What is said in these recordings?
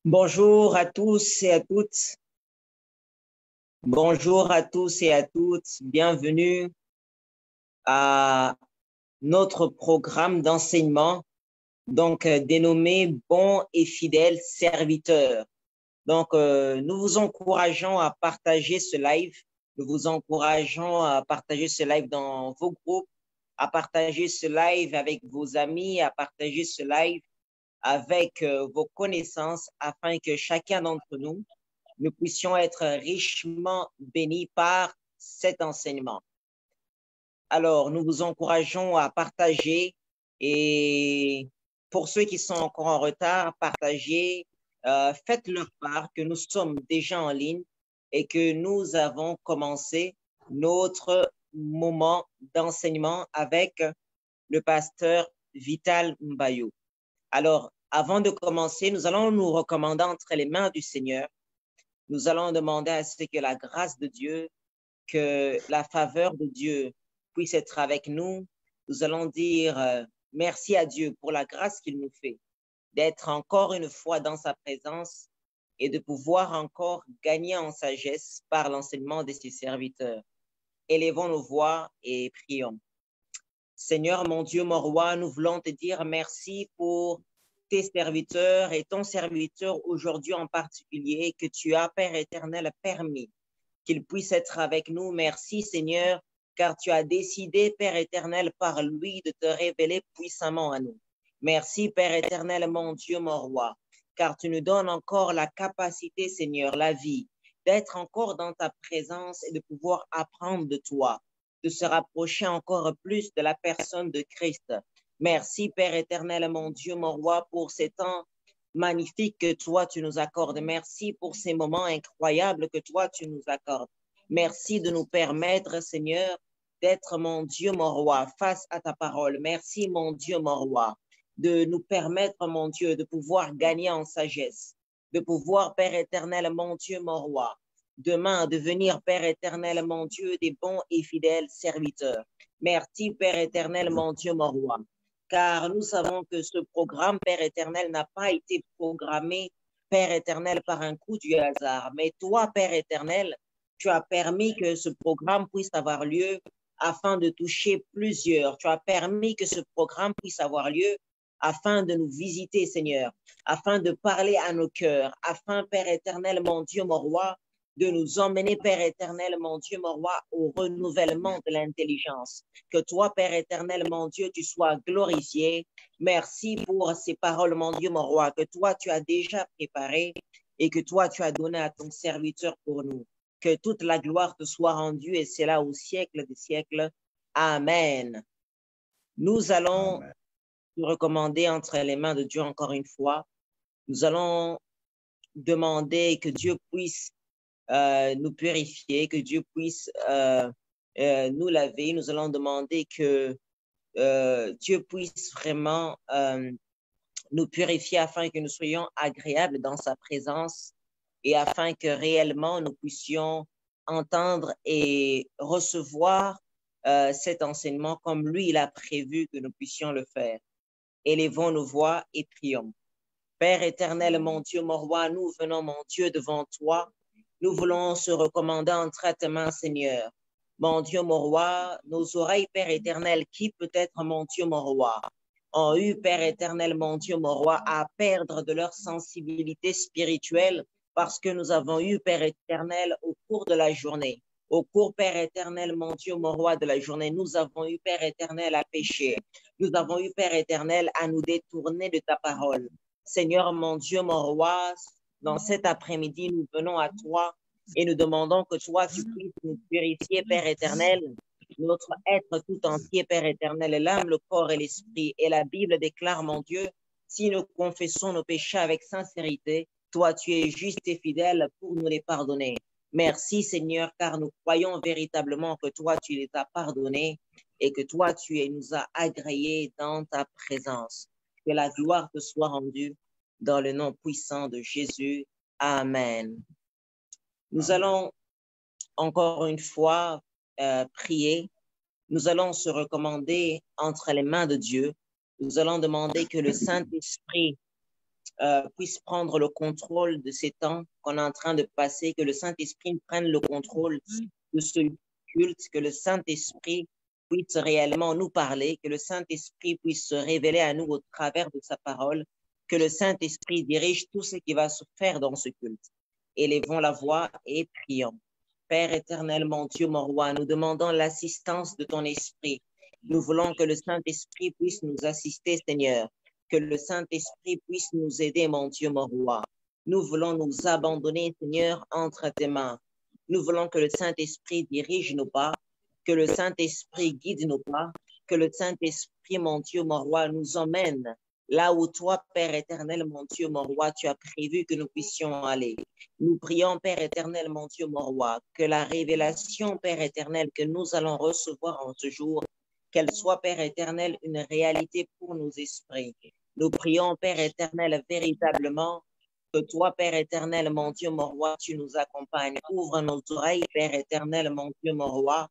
Bonjour à tous et à toutes. Bonjour à tous et à toutes. Bienvenue à notre programme d'enseignement, dénommé Bons et fidèles serviteurs. Nous vous encourageons à partager ce live. Nous vous encourageons à partager ce live dans vos groupes, à partager ce live avec vos amis, à partager ce live avec vos connaissances afin que chacun d'entre nous puissions être richement bénis par cet enseignement. Alors, nous vous encourageons à partager et pour ceux qui sont encore en retard, partagez, faites-leur part que nous sommes déjà en ligne et que nous avons commencé notre moment d'enseignement avec le pasteur Vital Mbayou. Alors, avant de commencer, nous allons nous recommander entre les mains du Seigneur. Nous allons demander à ce que la grâce de Dieu, que la faveur de Dieu puisse être avec nous. Nous allons dire merci à Dieu pour la grâce qu'il nous fait d'être encore une fois dans sa présence et de pouvoir encore gagner en sagesse par l'enseignement de ses serviteurs. Élevons nos voix et prions. Seigneur, mon Dieu, mon roi, nous voulons te dire merci pour tes serviteurs et ton serviteur aujourd'hui en particulier que tu as, Père éternel, permis qu'il puisse être avec nous. Merci, Seigneur, car tu as décidé, Père éternel, par lui de te révéler puissamment à nous. Merci, Père éternel, mon Dieu, mon roi, car tu nous donnes encore la capacité, Seigneur, la vie, d'être encore dans ta présence et de pouvoir apprendre de toi, de se rapprocher encore plus de la personne de Christ. Merci, Père éternel, mon Dieu, mon roi, pour ces temps magnifiques que toi, tu nous accordes. Merci pour ces moments incroyables que toi, tu nous accordes. Merci de nous permettre, Seigneur, d'être, mon Dieu, mon roi, face à ta parole. Merci, mon Dieu, mon roi, de nous permettre, mon Dieu, de pouvoir gagner en sagesse, de pouvoir, Père éternel, mon Dieu, mon roi, demain devenir, Père éternel, mon Dieu, des bons et fidèles serviteurs. Merci, Père éternel, mon Dieu, mon roi, car nous savons que ce programme, Père éternel, n'a pas été programmé, Père éternel, par un coup du hasard. Mais toi, Père éternel, tu as permis que ce programme puisse avoir lieu afin de toucher plusieurs. Tu as permis que ce programme puisse avoir lieu afin de nous visiter, Seigneur, afin de parler à nos cœurs, afin, Père éternel, mon Dieu, mon roi, de nous emmener, Père éternel, mon Dieu, mon roi, au renouvellement de l'intelligence. Que toi, Père éternel, mon Dieu, tu sois glorifié. Merci pour ces paroles, mon Dieu, mon roi, que toi, tu as déjà préparées et que toi, tu as donné à ton serviteur pour nous. Que toute la gloire te soit rendue et c'est là au siècle des siècles. Amen. Nous allons nous recommander entre les mains de Dieu encore une fois. Nous allons demander que Dieu puisse nous purifier, que Dieu puisse nous laver. Nous allons demander que Dieu puisse vraiment nous purifier afin que nous soyons agréables dans sa présence et afin que réellement nous puissions entendre et recevoir cet enseignement comme lui, il a prévu que nous puissions le faire. Élevons nos voix et prions. Père éternel, mon Dieu, mon roi, nous venons, mon Dieu, devant toi. Nous voulons se recommander entre tes mains, Seigneur. Mon Dieu, mon roi, nos oreilles, Père éternel, qui peut-être, mon Dieu, mon roi, ont eu, Père éternel, mon Dieu, mon roi, à perdre de leur sensibilité spirituelle parce que nous avons eu, Père éternel, au cours de la journée. Au cours, Père éternel, mon Dieu, mon roi de la journée, nous avons eu, Père éternel, à pécher. Nous avons eu, Père éternel, à nous détourner de ta parole. Seigneur, mon Dieu, mon roi, dans cet après-midi, nous venons à toi et nous demandons que toi, tu puisses nous purifier, Père éternel, notre être tout entier, Père éternel, l'âme, le corps et l'esprit. Et la Bible déclare, mon Dieu, si nous confessons nos péchés avec sincérité, toi, tu es juste et fidèle pour nous les pardonner. Merci, Seigneur, car nous croyons véritablement que toi, tu les as pardonnés et que toi, tu nous as agréés dans ta présence. Que la gloire te soit rendue dans le nom puissant de Jésus. Amen. Nous allons encore une fois prier. Nous allons se recommander entre les mains de Dieu. Nous allons demander que le Saint-Esprit puisse prendre le contrôle de ces temps qu'on est en train de passer, que le Saint-Esprit prenne le contrôle de ce culte, que le Saint-Esprit puisse réellement nous parler, que le Saint-Esprit puisse se révéler à nous au travers de sa parole, que le Saint-Esprit dirige tout ce qui va se faire dans ce culte. Élevons la voix et prions. Père éternel, mon Dieu, mon roi, nous demandons l'assistance de ton esprit. Nous voulons que le Saint-Esprit puisse nous assister, Seigneur, que le Saint-Esprit puisse nous aider, mon Dieu, mon roi. Nous voulons nous abandonner, Seigneur, entre tes mains. Nous voulons que le Saint-Esprit dirige nos pas, que le Saint-Esprit guide nos pas, que le Saint-Esprit, mon Dieu, mon roi, nous emmène là où toi, Père éternel, mon Dieu, mon roi, tu as prévu que nous puissions aller. Nous prions, Père éternel, mon Dieu, mon roi, que la révélation, Père éternel, que nous allons recevoir en ce jour, qu'elle soit, Père éternel, une réalité pour nos esprits. Nous prions, Père éternel, véritablement, que toi, Père éternel, mon Dieu, mon roi, tu nous accompagnes. Ouvre nos oreilles, Père éternel, mon Dieu, mon roi.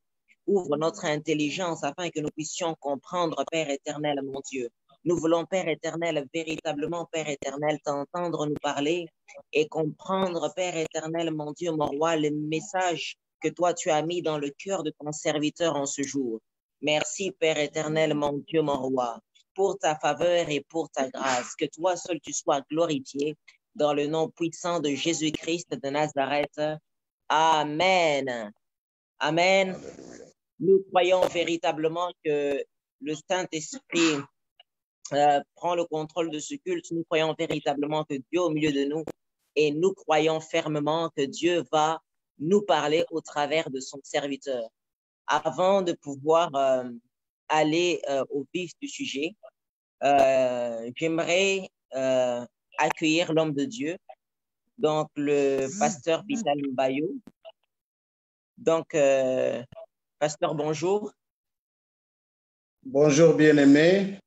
Ouvre notre intelligence afin que nous puissions comprendre, Père éternel, mon Dieu. Nous voulons, Père éternel, véritablement, Père éternel, t'entendre nous parler et comprendre, Père éternel, mon Dieu, mon roi, le message que toi tu as mis dans le cœur de ton serviteur en ce jour. Merci, Père éternel, mon Dieu, mon roi, pour ta faveur et pour ta grâce. Que toi seul tu sois glorifié dans le nom puissant de Jésus-Christ de Nazareth. Amen. Amen. Nous croyons véritablement que le Saint-Esprit prend le contrôle de ce culte. Nous croyons véritablement que Dieu est au milieu de nous et nous croyons fermement que Dieu va nous parler au travers de son serviteur. Avant de pouvoir aller au vif du sujet, j'aimerais accueillir l'homme de Dieu, donc le pasteur Vital Mbayo. Donc, pasteur, bonjour. Bonjour, bien-aimé.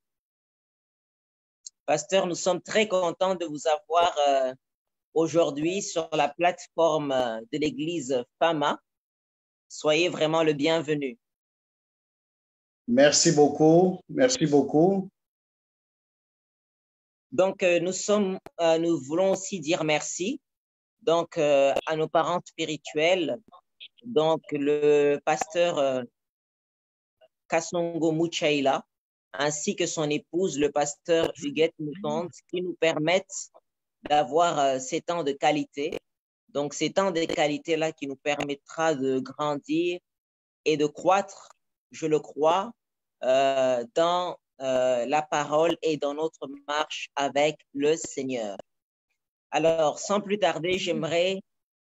Pasteur, nous sommes très contents de vous avoir aujourd'hui sur la plateforme de l'église FAMA. Soyez vraiment le bienvenu. Merci beaucoup. Merci beaucoup. Donc, nous voulons aussi dire merci donc, à nos parents spirituels, donc le pasteur Kasongo Muchaila, ainsi que son épouse, le pasteur Huguette Moutonde, qui nous permettent d'avoir ces temps de qualité. Donc, ces temps de qualité-là qui nous permettra de grandir et de croître, je le crois, dans la parole et dans notre marche avec le Seigneur. Alors, sans plus tarder, j'aimerais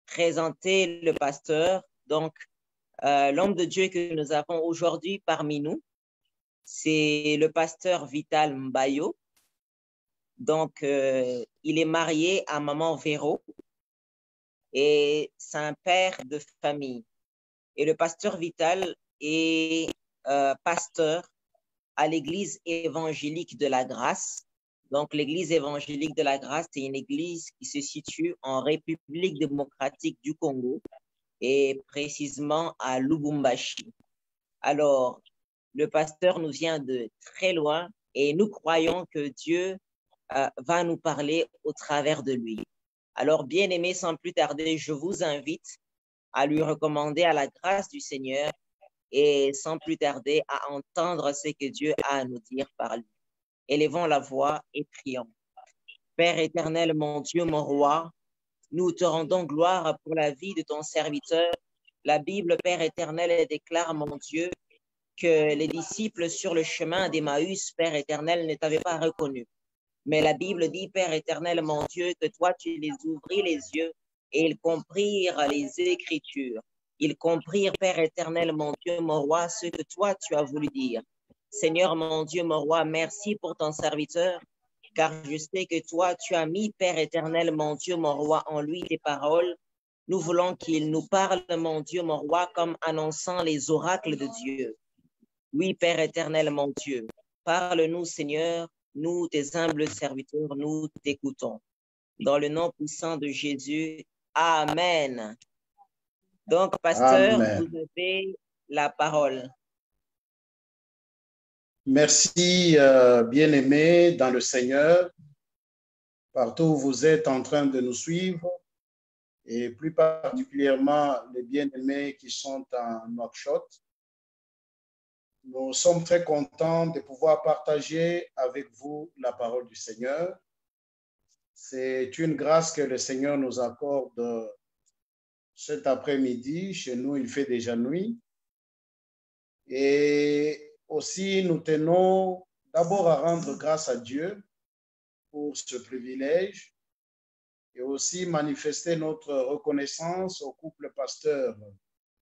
présenter le pasteur. Donc, l'homme de Dieu que nous avons aujourd'hui parmi nous, c'est le pasteur Vital Mbayo. Donc, il est marié à Maman Véro et c'est un père de famille. Et le pasteur Vital est pasteur à l'église évangélique de la Grâce. Donc, l'église évangélique de la Grâce, c'est une église qui se situe en République démocratique du Congo et précisément à Lubumbashi. Alors, le pasteur nous vient de très loin et nous croyons que Dieu va nous parler au travers de lui. Alors, bien-aimés, sans plus tarder, je vous invite à lui recommander à la grâce du Seigneur et sans plus tarder à entendre ce que Dieu a à nous dire par lui. Élevons la voix et prions. Père éternel, mon Dieu, mon roi, nous te rendons gloire pour la vie de ton serviteur. La Bible, Père éternel, déclare, mon Dieu, que les disciples sur le chemin d'Emmaüs, Père éternel, ne t'avaient pas reconnu. Mais la Bible dit, Père éternel, mon Dieu, que toi, tu les ouvris les yeux et ils comprirent les Écritures. Ils comprirent, Père éternel, mon Dieu, mon roi, ce que toi, tu as voulu dire. Seigneur, mon Dieu, mon roi, merci pour ton serviteur, car je sais que toi, tu as mis, Père éternel, mon Dieu, mon roi, en lui tes paroles. Nous voulons qu'il nous parle, mon Dieu, mon roi, comme annonçant les oracles de Dieu. Oui, Père éternel, mon Dieu, parle-nous, Seigneur, nous, tes humbles serviteurs, nous t'écoutons. Dans le nom puissant de Jésus, Amen. Donc, pasteur, Amen. vous avez la parole. Merci, bien-aimé dans le Seigneur. partout où vous êtes en train de nous suivre, et plus particulièrement les bien-aimés qui sont en Nouakchott. Nous sommes très contents de pouvoir partager avec vous la parole du Seigneur. C'est une grâce que le Seigneur nous accorde cet après-midi. Chez nous, il fait déjà nuit. Et aussi, nous tenons d'abord à rendre grâce à Dieu pour ce privilège et aussi manifester notre reconnaissance au couple pasteur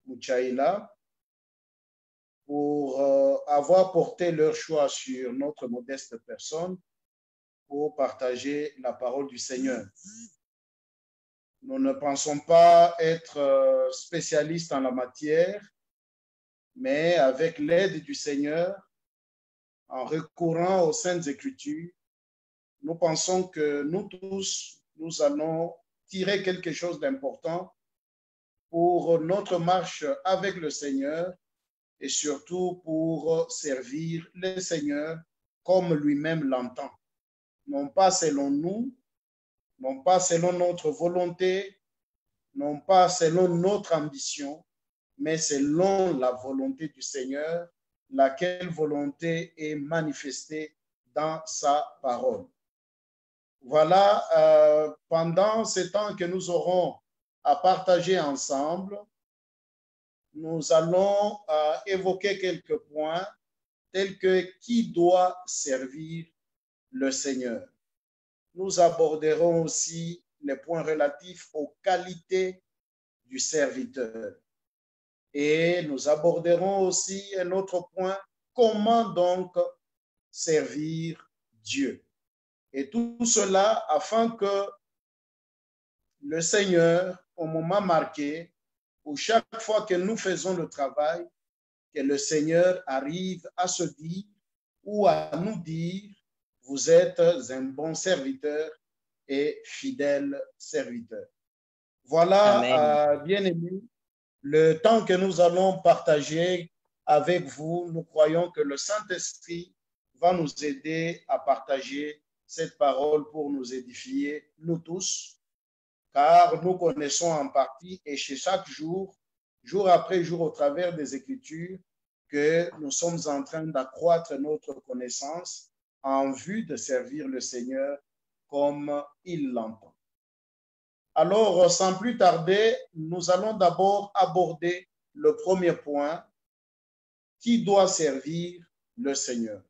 Mouchaïla pour avoir porté leur choix sur notre modeste personne pour partager la parole du Seigneur. Nous ne pensons pas être spécialistes en la matière, mais avec l'aide du Seigneur, en recourant aux Saintes Écritures, nous pensons que nous tous, nous allons tirer quelque chose d'important pour notre marche avec le Seigneur et surtout pour servir le Seigneur comme lui-même l'entend. Non pas selon nous, non pas selon notre volonté, non pas selon notre ambition, mais selon la volonté du Seigneur, laquelle volonté est manifestée dans sa parole. Voilà, pendant ce temps que nous aurons à partager ensemble, nous allons évoquer quelques points tels que qui doit servir le Seigneur. Nous aborderons aussi les points relatifs aux qualités du serviteur. Et nous aborderons aussi un autre point, comment donc servir Dieu. Et tout cela afin que le Seigneur, au moment marqué, où chaque fois que nous faisons le travail, que le Seigneur arrive à se dire ou à nous dire, vous êtes un bon serviteur et fidèle serviteur. Voilà, bien-aimés, le temps que nous allons partager avec vous. Nous croyons que le Saint-Esprit va nous aider à partager cette parole pour nous édifier, nous tous, car nous connaissons en partie et chez chaque jour, jour après jour, au travers des Écritures, que nous sommes en train d'accroître notre connaissance en vue de servir le Seigneur comme il l'entend. Alors, sans plus tarder, nous allons d'abord aborder le premier point, qui doit servir le Seigneur.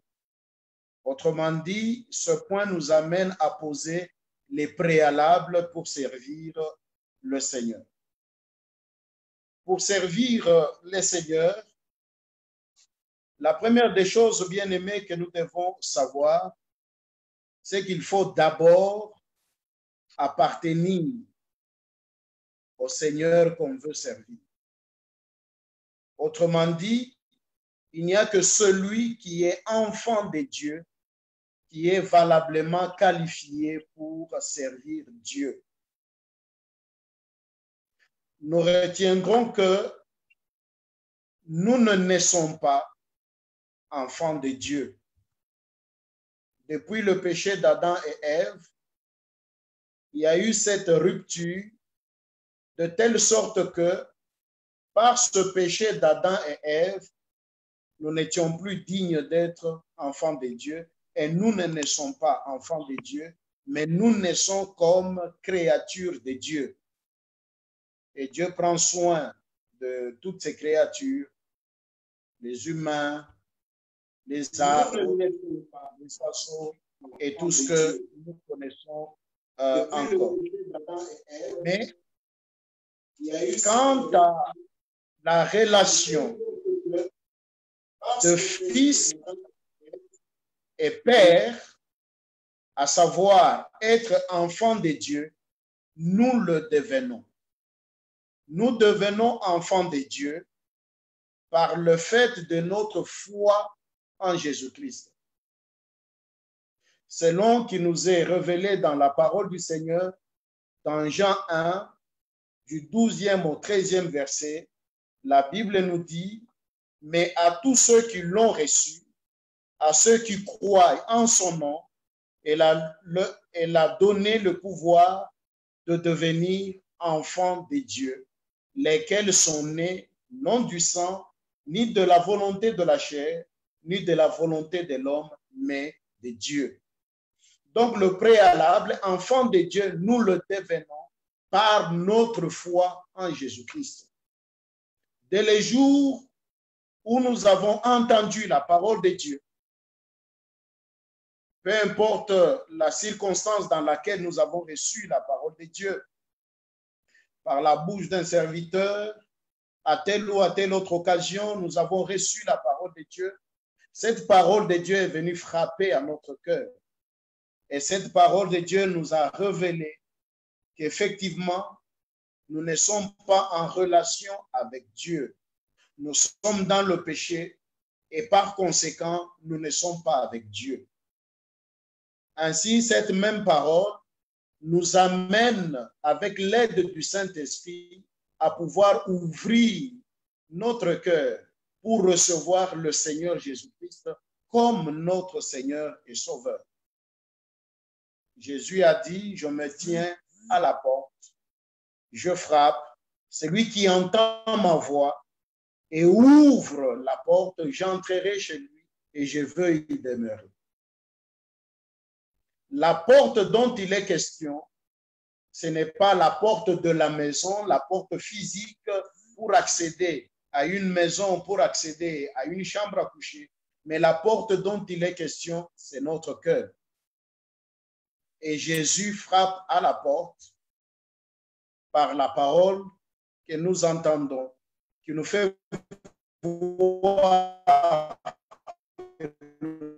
Autrement dit, ce point nous amène à poser les préalables pour servir le Seigneur. Pour servir le Seigneur, la première des choses, bien-aimés, que nous devons savoir, c'est qu'il faut d'abord appartenir au Seigneur qu'on veut servir. Autrement dit, il n'y a que celui qui est enfant de Dieu qui est valablement qualifié pour servir Dieu. Nous retiendrons que nous ne naissons pas enfants de Dieu. Depuis le péché d'Adam et Ève, il y a eu cette rupture de telle sorte que par ce péché d'Adam et Ève, nous n'étions plus dignes d'être enfants de Dieu et nous ne naissons pas enfants de Dieu, mais nous naissons comme créatures de Dieu. Et Dieu prend soin de toutes ces créatures, les humains, les arbres, les oiseaux et tout ce que nous connaissons encore. Mais quant à la relation de fils et père, à savoir être enfant de Dieu, nous le devenons. Nous devenons enfants de Dieu par le fait de notre foi en Jésus-Christ. Selon qui nous est révélé dans la parole du Seigneur, dans Jean 1, du 12e au 13e verset, la Bible nous dit, mais à tous ceux qui l'ont reçu, à ceux qui croient en son nom, et l'a donné le pouvoir de devenir enfants de Dieu, lesquels sont nés non du sang, ni de la volonté de la chair, ni de la volonté de l'homme, mais de Dieu. Donc le préalable, enfant de Dieu, nous le devenons par notre foi en Jésus-Christ. Dès les jours où nous avons entendu la parole de Dieu, peu importe la circonstance dans laquelle nous avons reçu la parole de Dieu, par la bouche d'un serviteur, à telle ou à telle autre occasion, nous avons reçu la parole de Dieu. Cette parole de Dieu est venue frapper à notre cœur. Et cette parole de Dieu nous a révélé qu'effectivement, nous ne sommes pas en relation avec Dieu. Nous sommes dans le péché et par conséquent, nous ne sommes pas avec Dieu. Ainsi, cette même parole nous amène, avec l'aide du Saint-Esprit, à pouvoir ouvrir notre cœur pour recevoir le Seigneur Jésus-Christ comme notre Seigneur et Sauveur. Jésus a dit, je me tiens à la porte, je frappe, celui qui entend ma voix et ouvre la porte, j'entrerai chez lui et je veux y demeurer. La porte dont il est question, ce n'est pas la porte de la maison, la porte physique pour accéder à une maison, pour accéder à une chambre à coucher, mais la porte dont il est question, c'est notre cœur. Et Jésus frappe à la porte par la parole que nous entendons, qui nous fait voir que nous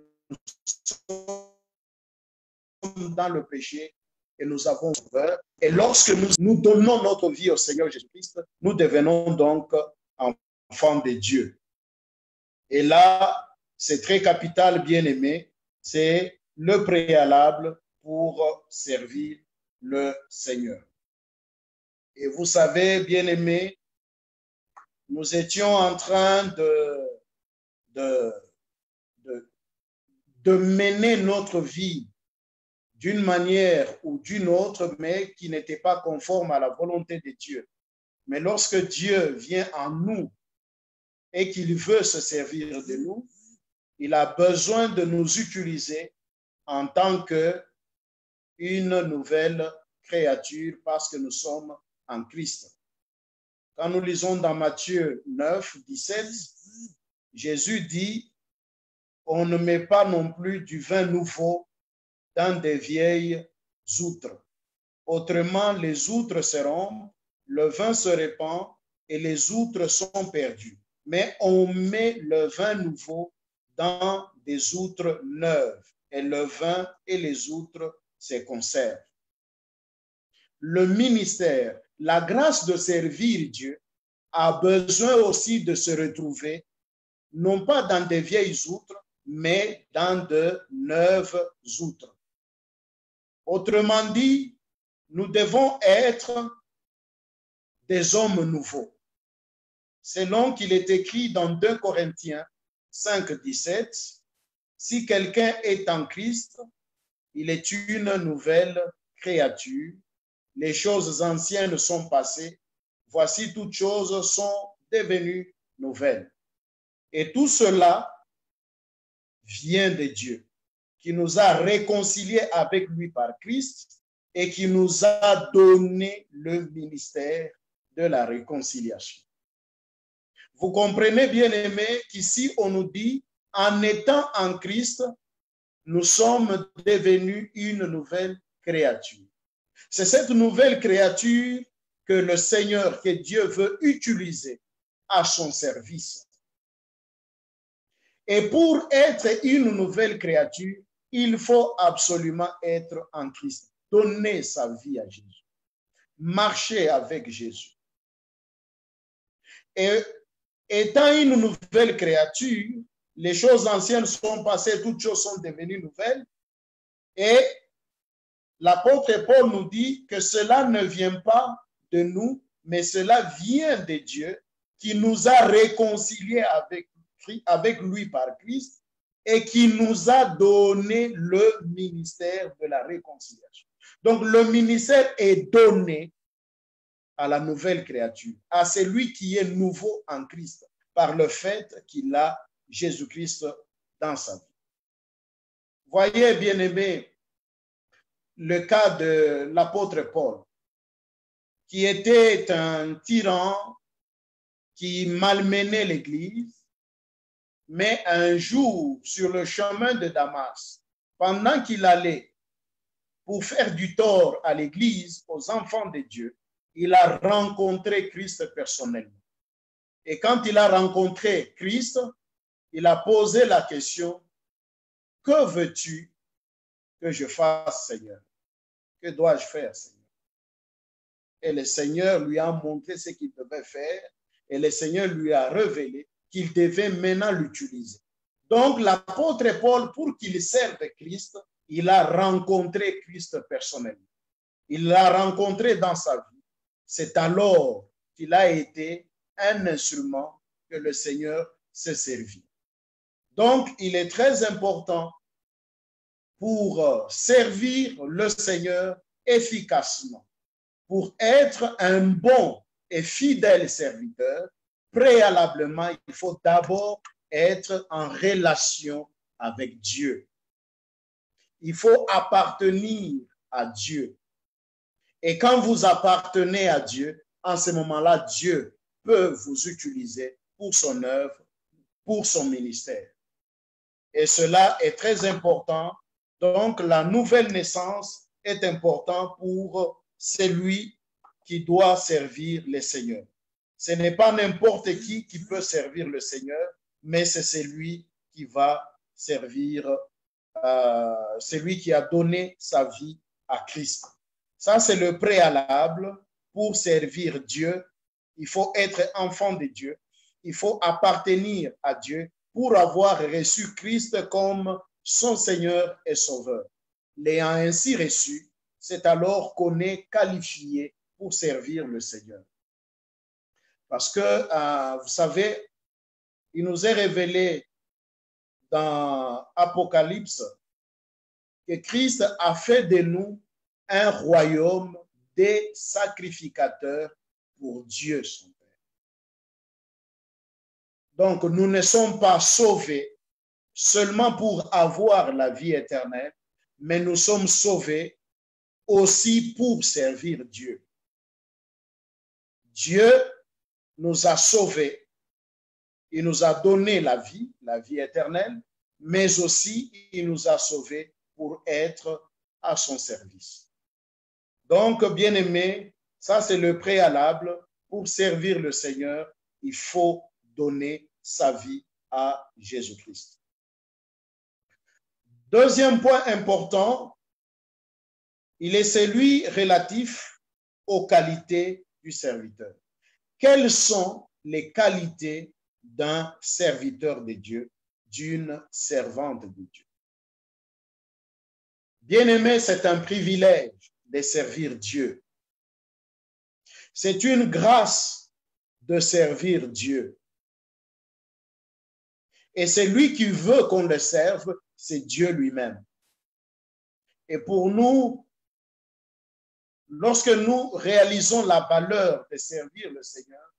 sommes dans le péché et nous avons peur. Et lorsque nous donnons notre vie au Seigneur Jésus-Christ, nous devenons donc enfants de Dieu. Et là, c'est très capital, bien-aimé, c'est le préalable pour servir le Seigneur. Et vous savez, bien-aimé, nous étions en train de mener notre vie d'une manière ou d'une autre, mais qui n'était pas conforme à la volonté de Dieu. Mais lorsque Dieu vient en nous et qu'il veut se servir de nous, il a besoin de nous utiliser en tant qu'une nouvelle créature parce que nous sommes en Christ. Quand nous lisons dans Matthieu 9, 17, Jésus dit, on ne met pas non plus du vin nouveau dans des vieilles outres. Autrement, les outres se rompent, le vin se répand et les outres sont perdues. Mais on met le vin nouveau dans des outres neuves et le vin et les outres se conservent. Le ministère, la grâce de servir Dieu a besoin aussi de se retrouver, non pas dans des vieilles outres, mais dans de neuves outres. Autrement dit, nous devons être des hommes nouveaux. Selon qu'il est écrit dans 2 Corinthiens 5, 17, si quelqu'un est en Christ, il est une nouvelle créature. Les choses anciennes sont passées. Voici toutes choses sont devenues nouvelles. Et tout cela vient de Dieu, qui nous a réconciliés avec lui par Christ et qui nous a donné le ministère de la réconciliation. Vous comprenez, bien-aimés, qu'ici on nous dit, en étant en Christ, nous sommes devenus une nouvelle créature. C'est cette nouvelle créature que le Seigneur, que Dieu veut utiliser à son service. Et pour être une nouvelle créature, il faut absolument être en Christ, donner sa vie à Jésus, marcher avec Jésus. Et étant une nouvelle créature, les choses anciennes sont passées, toutes choses sont devenues nouvelles. Et l'apôtre Paul nous dit que cela ne vient pas de nous, mais cela vient de Dieu qui nous a réconciliés avec lui par Christ et qui nous a donné le ministère de la réconciliation. Donc, le ministère est donné à la nouvelle créature, à celui qui est nouveau en Christ, par le fait qu'il a Jésus-Christ dans sa vie. Voyez, bien-aimés, le cas de l'apôtre Paul, qui était un tyran qui malmenait l'Église, mais un jour, sur le chemin de Damas, pendant qu'il allait pour faire du tort à l'Église, aux enfants de Dieu, il a rencontré Christ personnellement. Et quand il a rencontré Christ, il a posé la question, que veux-tu que je fasse, Seigneur? Que dois-je faire, Seigneur? Et le Seigneur lui a montré ce qu'il devait faire et le Seigneur lui a révélé qu'il devait maintenant l'utiliser. Donc, l'apôtre Paul, pour qu'il serve Christ, il a rencontré Christ personnellement. Il l'a rencontré dans sa vie. C'est alors qu'il a été un instrument que le Seigneur s'est servi. Donc, il est très important pour servir le Seigneur efficacement, pour être un bon et fidèle serviteur. Préalablement, il faut d'abord être en relation avec Dieu. Il faut appartenir à Dieu. Et quand vous appartenez à Dieu, en ce moment-là, Dieu peut vous utiliser pour son œuvre, pour son ministère. Et cela est très important. Donc, la nouvelle naissance est importante pour celui qui doit servir le Seigneur. Ce n'est pas n'importe qui peut servir le Seigneur, mais c'est celui qui va servir, celui qui a donné sa vie à Christ. Ça, c'est le préalable pour servir Dieu. Il faut être enfant de Dieu. Il faut appartenir à Dieu pour avoir reçu Christ comme son Seigneur et Sauveur. L'ayant ainsi reçu, c'est alors qu'on est qualifié pour servir le Seigneur. Parce que, vous savez, il nous est révélé dans Apocalypse que Christ a fait de nous un royaume des sacrificateurs pour Dieu son Père. Donc, nous ne sommes pas sauvés seulement pour avoir la vie éternelle, mais nous sommes sauvés aussi pour servir Dieu. Dieu nous a sauvés, il nous a donné la vie éternelle, mais aussi il nous a sauvés pour être à son service. Donc, bien-aimés, ça c'est le préalable. Pour servir le Seigneur, il faut donner sa vie à Jésus-Christ. Deuxième point important, il est celui relatif aux qualités du serviteur. Quelles sont les qualités d'un serviteur de Dieu, d'une servante de Dieu? Bien-aimé, c'est un privilège de servir Dieu. C'est une grâce de servir Dieu. Et celui qui veut qu'on le serve, c'est Dieu lui-même. Et pour nous, lorsque nous réalisons la valeur de servir le Seigneur,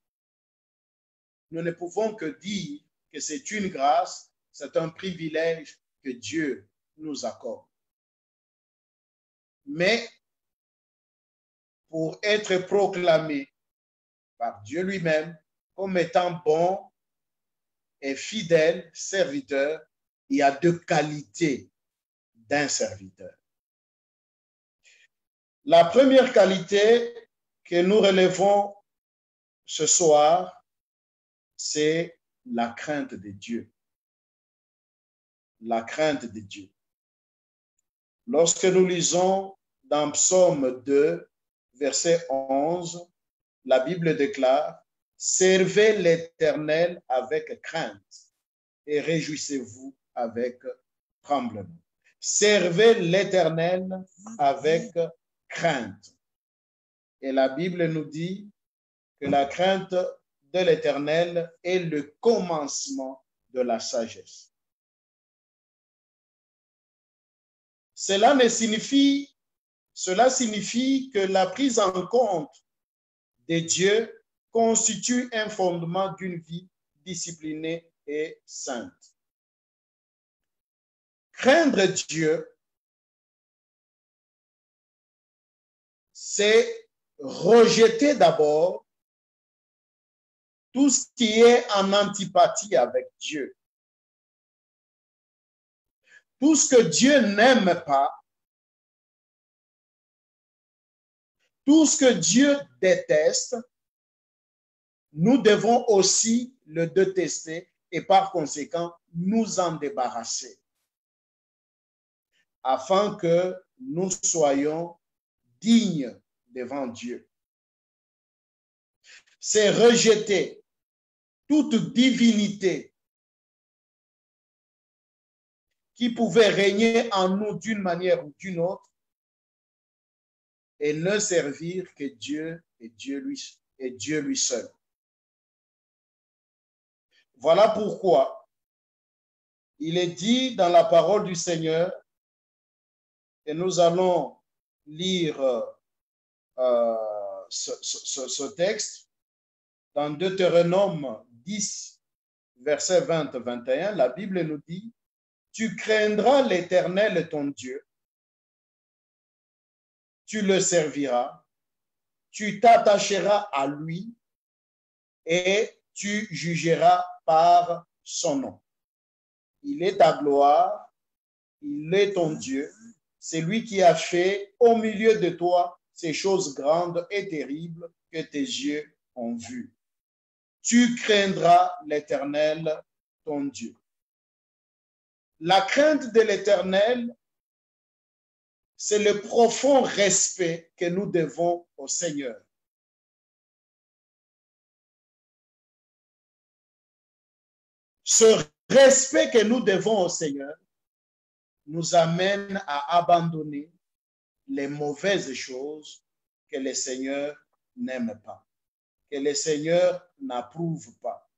nous ne pouvons que dire que c'est une grâce, c'est un privilège que Dieu nous accorde. Mais pour être proclamé par Dieu lui-même comme étant bon et fidèle serviteur, il y a deux qualités d'un serviteur. La première qualité que nous relevons ce soir, c'est la crainte de Dieu. La crainte de Dieu. Lorsque nous lisons dans Psaume 2, verset 11, la Bible déclare « Servez l'Éternel avec crainte et réjouissez-vous avec tremblement. » Servez l'Éternel avec crainte. Et la Bible nous dit que la crainte de l'Éternel est le commencement de la sagesse. Cela signifie que la prise en compte de Dieu constitue un fondement d'une vie disciplinée et sainte. Craindre Dieu, c'est rejeter d'abord tout ce qui est en antipathie avec Dieu. Tout ce que Dieu n'aime pas, tout ce que Dieu déteste, nous devons aussi le détester et par conséquent nous en débarrasser afin que nous soyons dignes devant Dieu. C'est rejeter toute divinité qui pouvait régner en nous d'une manière ou d'une autre et ne servir que Dieu et Dieu lui seul. Voilà pourquoi il est dit dans la parole du Seigneur, et nous allons lire ce texte dans Deutéronome 10, verset 20-21, la Bible nous dit, tu craindras l'Éternel ton Dieu, tu le serviras, tu t'attacheras à lui et tu jugeras par son nom. Il est ta gloire, il est ton Dieu, c'est lui qui a fait au milieu de toi ces choses grandes et terribles que tes yeux ont vues. Tu craindras l'Éternel, ton Dieu. La crainte de l'Éternel, c'est le profond respect que nous devons au Seigneur. Ce respect que nous devons au Seigneur nous amène à abandonner les mauvaises choses que le Seigneur n'aime pas, que le Seigneur n'approuve pas.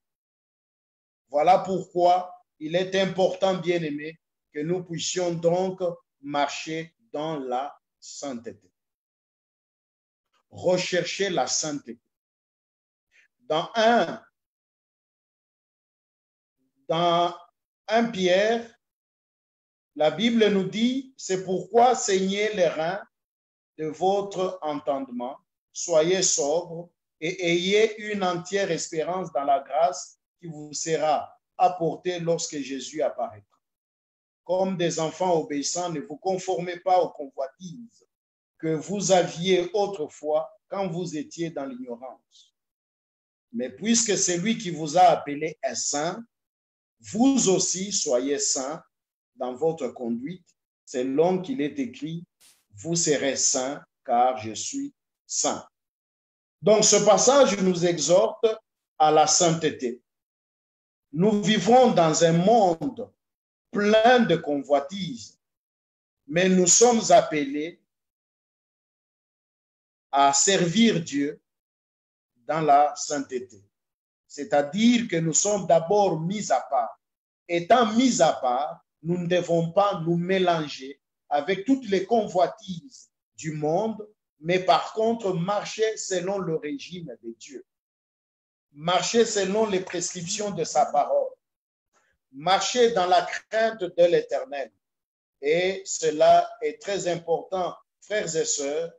Voilà pourquoi il est important, bien-aimés, que nous puissions donc marcher dans la sainteté. Rechercher la sainteté. Dans 1 Pierre, la Bible nous dit, c'est pourquoi saignez les reins de votre entendement, soyez sobres et ayez une entière espérance dans la grâce qui vous sera apportée lorsque Jésus apparaîtra. Comme des enfants obéissants, ne vous conformez pas aux convoitises que vous aviez autrefois quand vous étiez dans l'ignorance. Mais puisque celui qui vous a appelé est saint, vous aussi soyez saints dans votre conduite, selon qu'il est écrit, vous serez saints car je suis saint. Donc ce passage nous exhorte à la sainteté. Nous vivons dans un monde plein de convoitises, mais nous sommes appelés à servir Dieu dans la sainteté. C'est-à-dire que nous sommes d'abord mis à part. Étant mis à part, nous ne devons pas nous mélanger avec toutes les convoitises du monde, mais par contre marcher selon le régime de Dieu. Marcher selon les prescriptions de sa parole. Marcher dans la crainte de l'Éternel. Et cela est très important, frères et sœurs,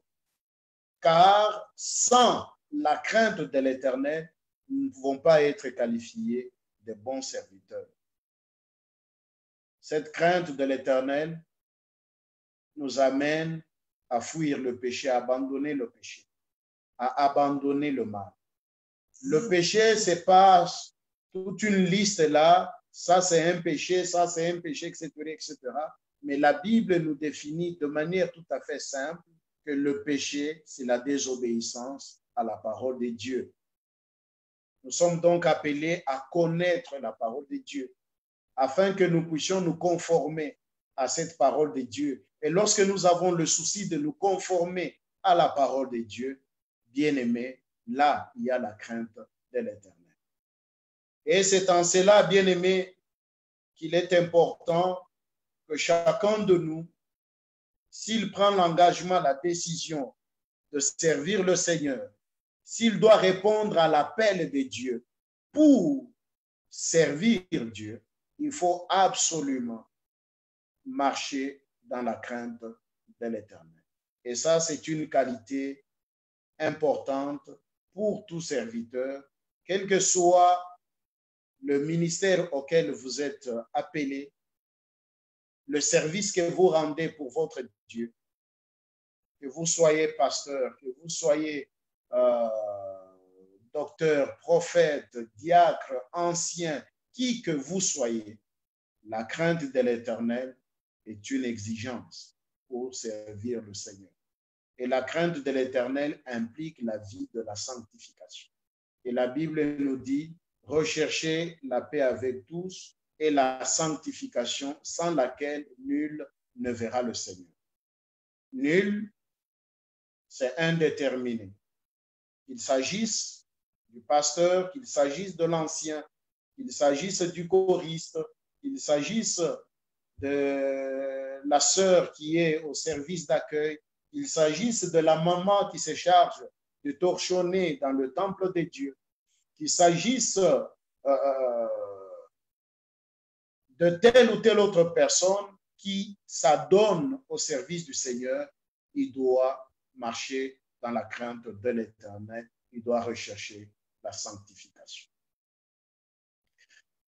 car sans la crainte de l'Éternel, nous ne pouvons pas être qualifiés de bons serviteurs. Cette crainte de l'Éternel nous amène à fuir le péché, à abandonner le péché, à abandonner le mal. Le péché, ce n'est pas toute une liste là, ça c'est un péché, ça c'est un péché, etc., etc. Mais la Bible nous définit de manière tout à fait simple que le péché, c'est la désobéissance à la parole de Dieu. Nous sommes donc appelés à connaître la parole de Dieu, afin que nous puissions nous conformer à cette parole de Dieu. Et lorsque nous avons le souci de nous conformer à la parole de Dieu, bien-aimés, là, il y a la crainte de l'Éternel. Et c'est en cela, bien-aimés, qu'il est important que chacun de nous s'il prend l'engagement, la décision de servir le Seigneur, s'il doit répondre à l'appel de Dieu pour servir Dieu, il faut absolument marcher dans la crainte de l'Éternel. Et ça, c'est une qualité importante pour tout serviteur, quel que soit le ministère auquel vous êtes appelé, le service que vous rendez pour votre Dieu, que vous soyez pasteur, que vous soyez docteur, prophète, diacre, ancien, qui que vous soyez, la crainte de l'Éternel est une exigence pour servir le Seigneur. Et la crainte de l'Éternel implique la vie de la sanctification. Et la Bible nous dit, recherchez la paix avec tous et la sanctification sans laquelle nul ne verra le Seigneur. Nul, c'est indéterminé. Qu'il s'agisse du pasteur, qu'il s'agisse de l'ancien, qu'il s'agisse du choriste, qu'il s'agisse de la sœur qui est au service d'accueil, qu'il s'agisse de la maman qui se charge de torchonner dans le temple de Dieu, qu'il s'agisse de telle ou telle autre personne qui s'adonne au service du Seigneur, il doit marcher dans la crainte de l'Éternel, il doit rechercher la sanctification.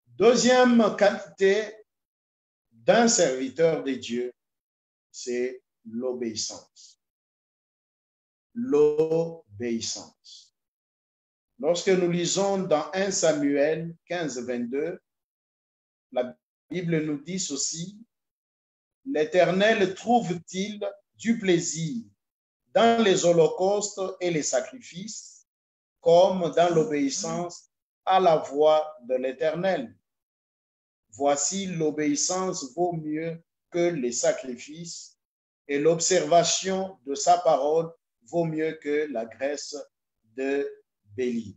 Deuxième qualité d'un serviteur de Dieu, c'est l'obéissance. L'obéissance. Lorsque nous lisons dans 1 Samuel 15, 22, la Bible nous dit ceci, « L'Éternel trouve-t-il du plaisir dans les holocaustes et les sacrifices, comme dans l'obéissance à la voix de l'Éternel. Voici, l'obéissance vaut mieux que les sacrifices, et l'observation de sa parole vaut mieux que la graisse de bélier. »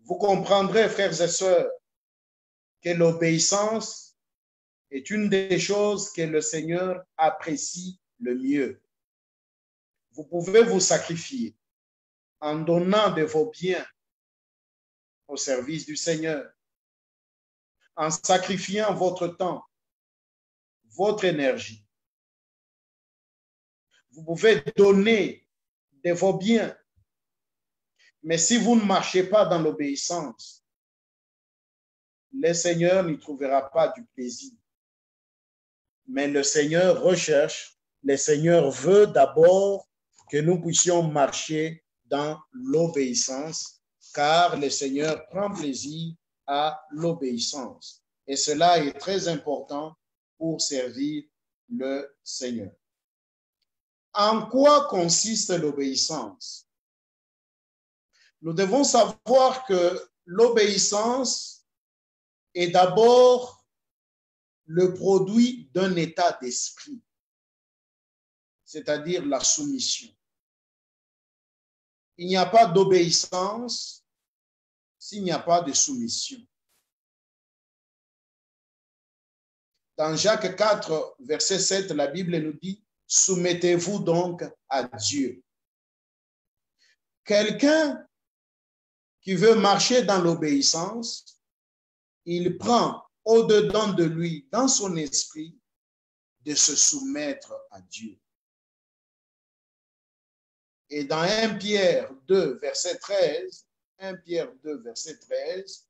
Vous comprendrez, frères et sœurs, que l'obéissance est une des choses que le Seigneur apprécie le mieux. Vous pouvez vous sacrifier en donnant de vos biens au service du Seigneur, en sacrifiant votre temps, votre énergie. Vous pouvez donner de vos biens, mais si vous ne marchez pas dans l'obéissance, le Seigneur n'y trouvera pas du plaisir. Mais le Seigneur recherche, le Seigneur veut d'abord que nous puissions marcher dans l'obéissance, car le Seigneur prend plaisir à l'obéissance. Et cela est très important pour servir le Seigneur. En quoi consiste l'obéissance? Nous devons savoir que l'obéissance est d'abord le produit d'un état d'esprit, c'est-à-dire la soumission. Il n'y a pas d'obéissance s'il n'y a pas de soumission. Dans Jacques 4, verset 7, la Bible nous dit « Soumettez-vous donc à Dieu ». Quelqu'un qui veut marcher dans l'obéissance, il prend au-dedans de lui, dans son esprit, de se soumettre à Dieu. Et dans 1 Pierre 2, verset 13, 1 Pierre 2, verset 13,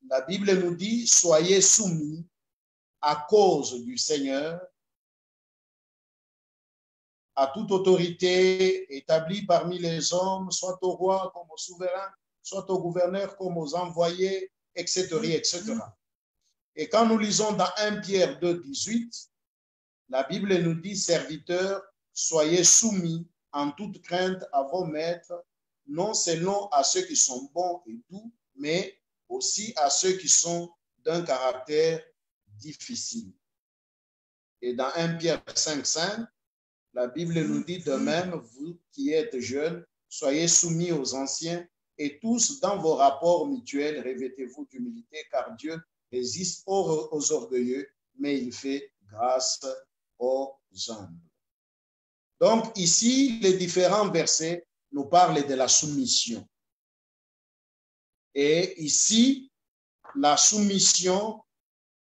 la Bible nous dit « Soyez soumis à cause du Seigneur à toute autorité établie parmi les hommes, soit au roi comme au souverain, soit au gouverneur comme aux envoyés, etc., etc. » Et quand nous lisons dans 1 Pierre 2, 18, la Bible nous dit « Serviteurs, soyez soumis en toute crainte à vos maîtres, non selon à ceux qui sont bons et doux, mais aussi à ceux qui sont d'un caractère difficile. » Et dans 1 Pierre 5, 5, la Bible nous dit de même, vous qui êtes jeunes, soyez soumis aux anciens et tous dans vos rapports mutuels, revêtez-vous d'humilité, car Dieu résiste aux orgueilleux, mais il fait grâce aux humbles. Donc ici, les différents versets nous parlent de la soumission. Et ici, la soumission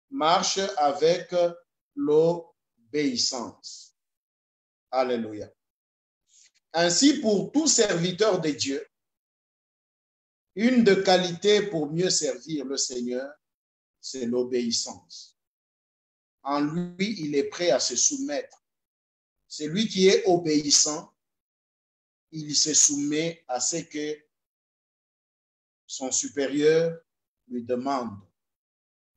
marche avec l'obéissance. Alléluia. Ainsi, pour tout serviteur de Dieu, une des qualités pour mieux servir le Seigneur, c'est l'obéissance. En lui, il est prêt à se soumettre. Celui qui est obéissant, il se soumet à ce que son supérieur lui demande.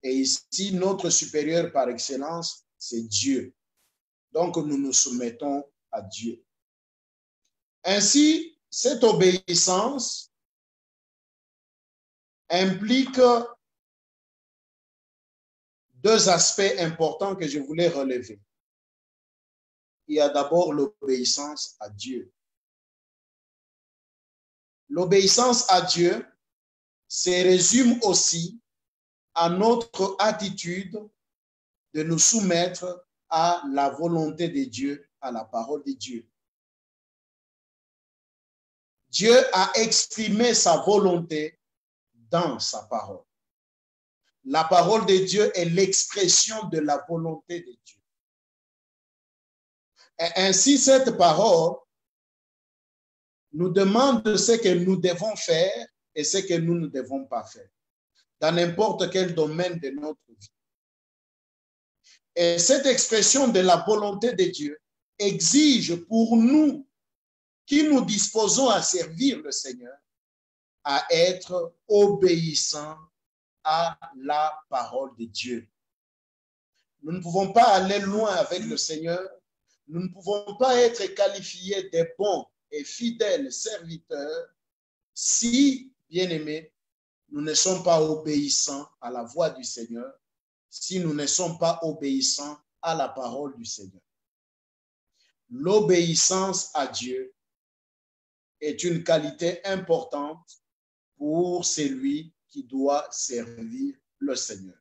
Et ici, notre supérieur par excellence, c'est Dieu. Donc, nous nous soumettons à Dieu. Ainsi, cette obéissance implique deux aspects importants que je voulais relever. Il y a d'abord l'obéissance à Dieu. L'obéissance à Dieu se résume aussi à notre attitude de nous soumettre à la volonté de Dieu, à la parole de Dieu. Dieu a exprimé sa volonté dans sa parole. La parole de Dieu est l'expression de la volonté de Dieu. Et ainsi, cette parole nous demande ce que nous devons faire et ce que nous ne devons pas faire dans n'importe quel domaine de notre vie. Et cette expression de la volonté de Dieu exige pour nous qui nous disposons à servir le Seigneur à être obéissants à la parole de Dieu. Nous ne pouvons pas aller loin avec le Seigneur. Nous ne pouvons pas être qualifiés de bons et fidèles serviteurs si, bien-aimés, nous ne sommes pas obéissants à la voix du Seigneur, si nous ne sommes pas obéissants à la parole du Seigneur. L'obéissance à Dieu est une qualité importante pour celui qui doit servir le Seigneur.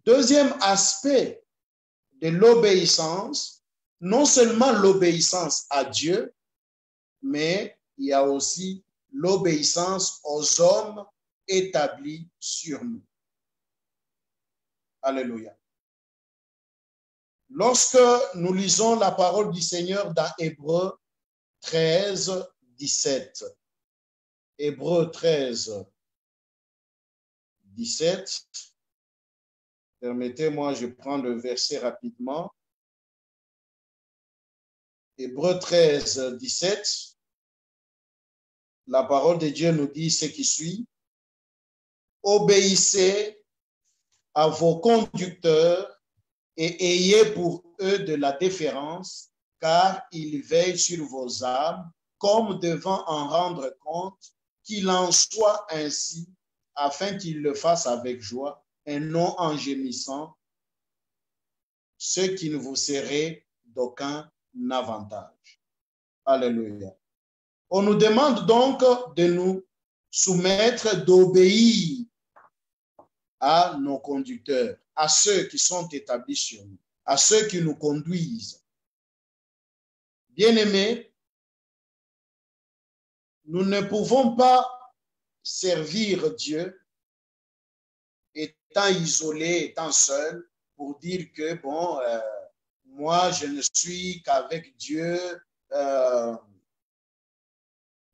Deuxième aspect de l'obéissance, non seulement l'obéissance à Dieu, mais il y a aussi l'obéissance aux hommes établis sur nous. Alléluia. Lorsque nous lisons la parole du Seigneur dans Hébreux 13, 17, Hébreux 13, 17, permettez-moi, je prends le verset rapidement. Hébreux 13, 17, la parole de Dieu nous dit ce qui suit. Obéissez à vos conducteurs et ayez pour eux de la déférence, car ils veillent sur vos âmes, comme devant en rendre compte, qu'il en soit ainsi, afin qu'ils le fassent avec joie et non en gémissant, ce qui ne vous serait d'aucun avantage. Alléluia. On nous demande donc de nous soumettre, d'obéir à nos conducteurs, à ceux qui sont établis sur nous, à ceux qui nous conduisent. Bien-aimés, nous ne pouvons pas servir Dieu étant isolés, étant seuls, pour dire que, bon, moi, je ne suis qu'avec Dieu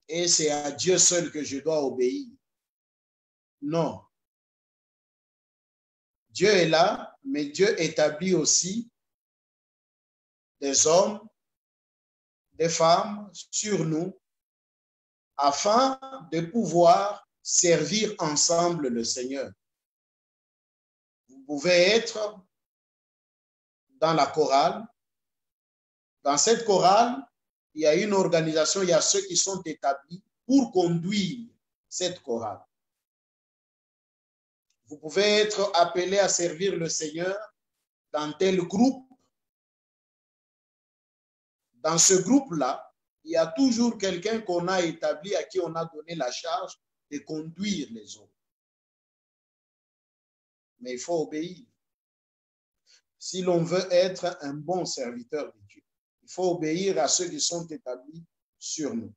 et c'est à Dieu seul que je dois obéir. Non. Dieu est là, mais Dieu établit aussi des hommes, des femmes sur nous afin de pouvoir servir ensemble le Seigneur. Vous pouvez être dans la chorale. Dans cette chorale, il y a une organisation, il y a ceux qui sont établis pour conduire cette chorale. Vous pouvez être appelé à servir le Seigneur dans tel groupe. Dans ce groupe-là, il y a toujours quelqu'un qu'on a établi, à qui on a donné la charge de conduire les autres. Mais il faut obéir. si l'on veut être un bon serviteur de Dieu. Il faut obéir à ceux qui sont établis sur nous.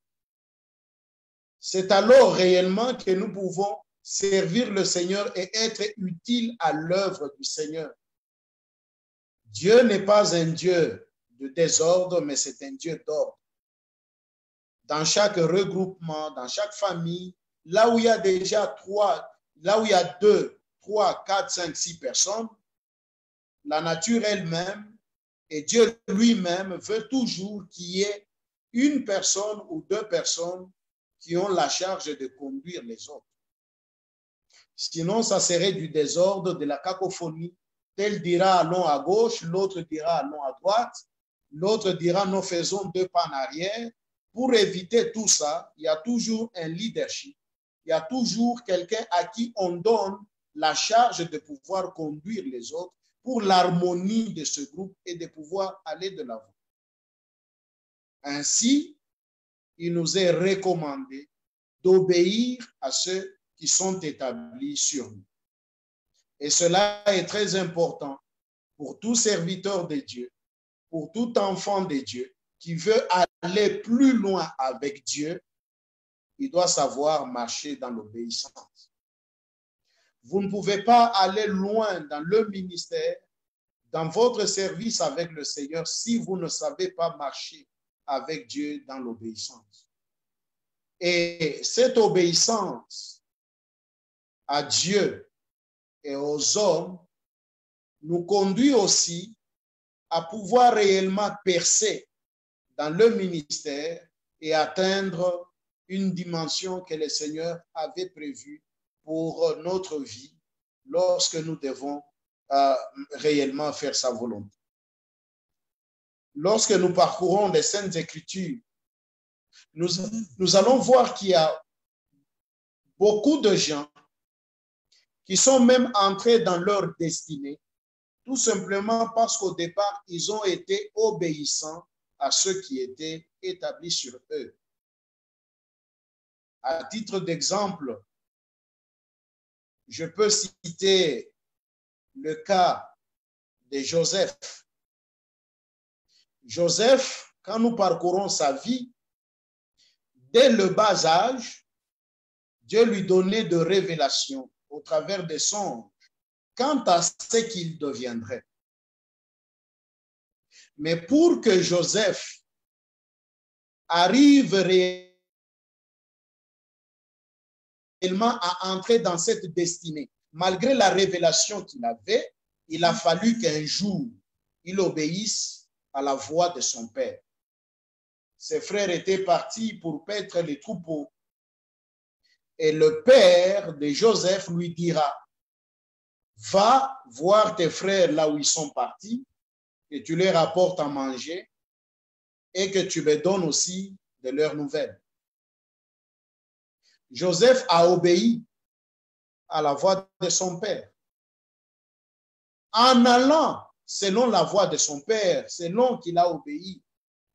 C'est alors réellement que nous pouvons servir le Seigneur et être utiles à l'œuvre du Seigneur. Dieu n'est pas un Dieu de désordre, mais c'est un Dieu d'ordre. Dans chaque regroupement, dans chaque famille, là où il y a déjà là où il y a 2, 3, 4, 5, 6 personnes, la nature elle-même et Dieu lui-même veut toujours qu'il y ait une personne ou 2 personnes qui ont la charge de conduire les autres. Sinon, ça serait du désordre, de la cacophonie. Tel dira allons à gauche, l'autre dira allons à droite, l'autre dira nous faisons 2 pas en arrière. Pour éviter tout ça, il y a toujours un leadership. Il y a toujours quelqu'un à qui on donne la charge de pouvoir conduire les autres pour l'harmonie de ce groupe et de pouvoir aller de l'avant. Ainsi, il nous est recommandé d'obéir à ceux qui sont établis sur nous. Et cela est très important pour tout serviteur de Dieu, pour tout enfant de Dieu qui veut aller plus loin avec Dieu. Il doit savoir marcher dans l'obéissance. Vous ne pouvez pas aller loin dans le ministère, dans votre service avec le Seigneur, si vous ne savez pas marcher avec Dieu dans l'obéissance. Et cette obéissance à Dieu et aux hommes nous conduit aussi à pouvoir réellement percer dans le ministère et atteindre une dimension que le Seigneur avait prévue pour notre vie lorsque nous devons réellement faire sa volonté. Lorsque nous parcourons les Saintes Écritures, nous allons voir qu'il y a beaucoup de gens qui sont même entrés dans leur destinée, tout simplement parce qu'au départ, ils ont été obéissants à ceux qui étaient établis sur eux. À titre d'exemple, je peux citer le cas de Joseph. Joseph, quand nous parcourons sa vie, dès le bas âge, Dieu lui donnait de révélations au travers des songes quant à ce qu'il deviendrait. Mais pour que Joseph arrive réellement à entrer dans cette destinée, malgré la révélation qu'il avait, il a fallu qu'un jour, il obéisse à la voix de son père. Ses frères étaient partis pour paître les troupeaux. Et le père de Joseph lui dira, va voir tes frères là où ils sont partis, que tu leur apportes à manger et que tu me donnes aussi de leurs nouvelles. Joseph a obéi à la voix de son père. En allant selon la voix de son père, selon qu'il a obéi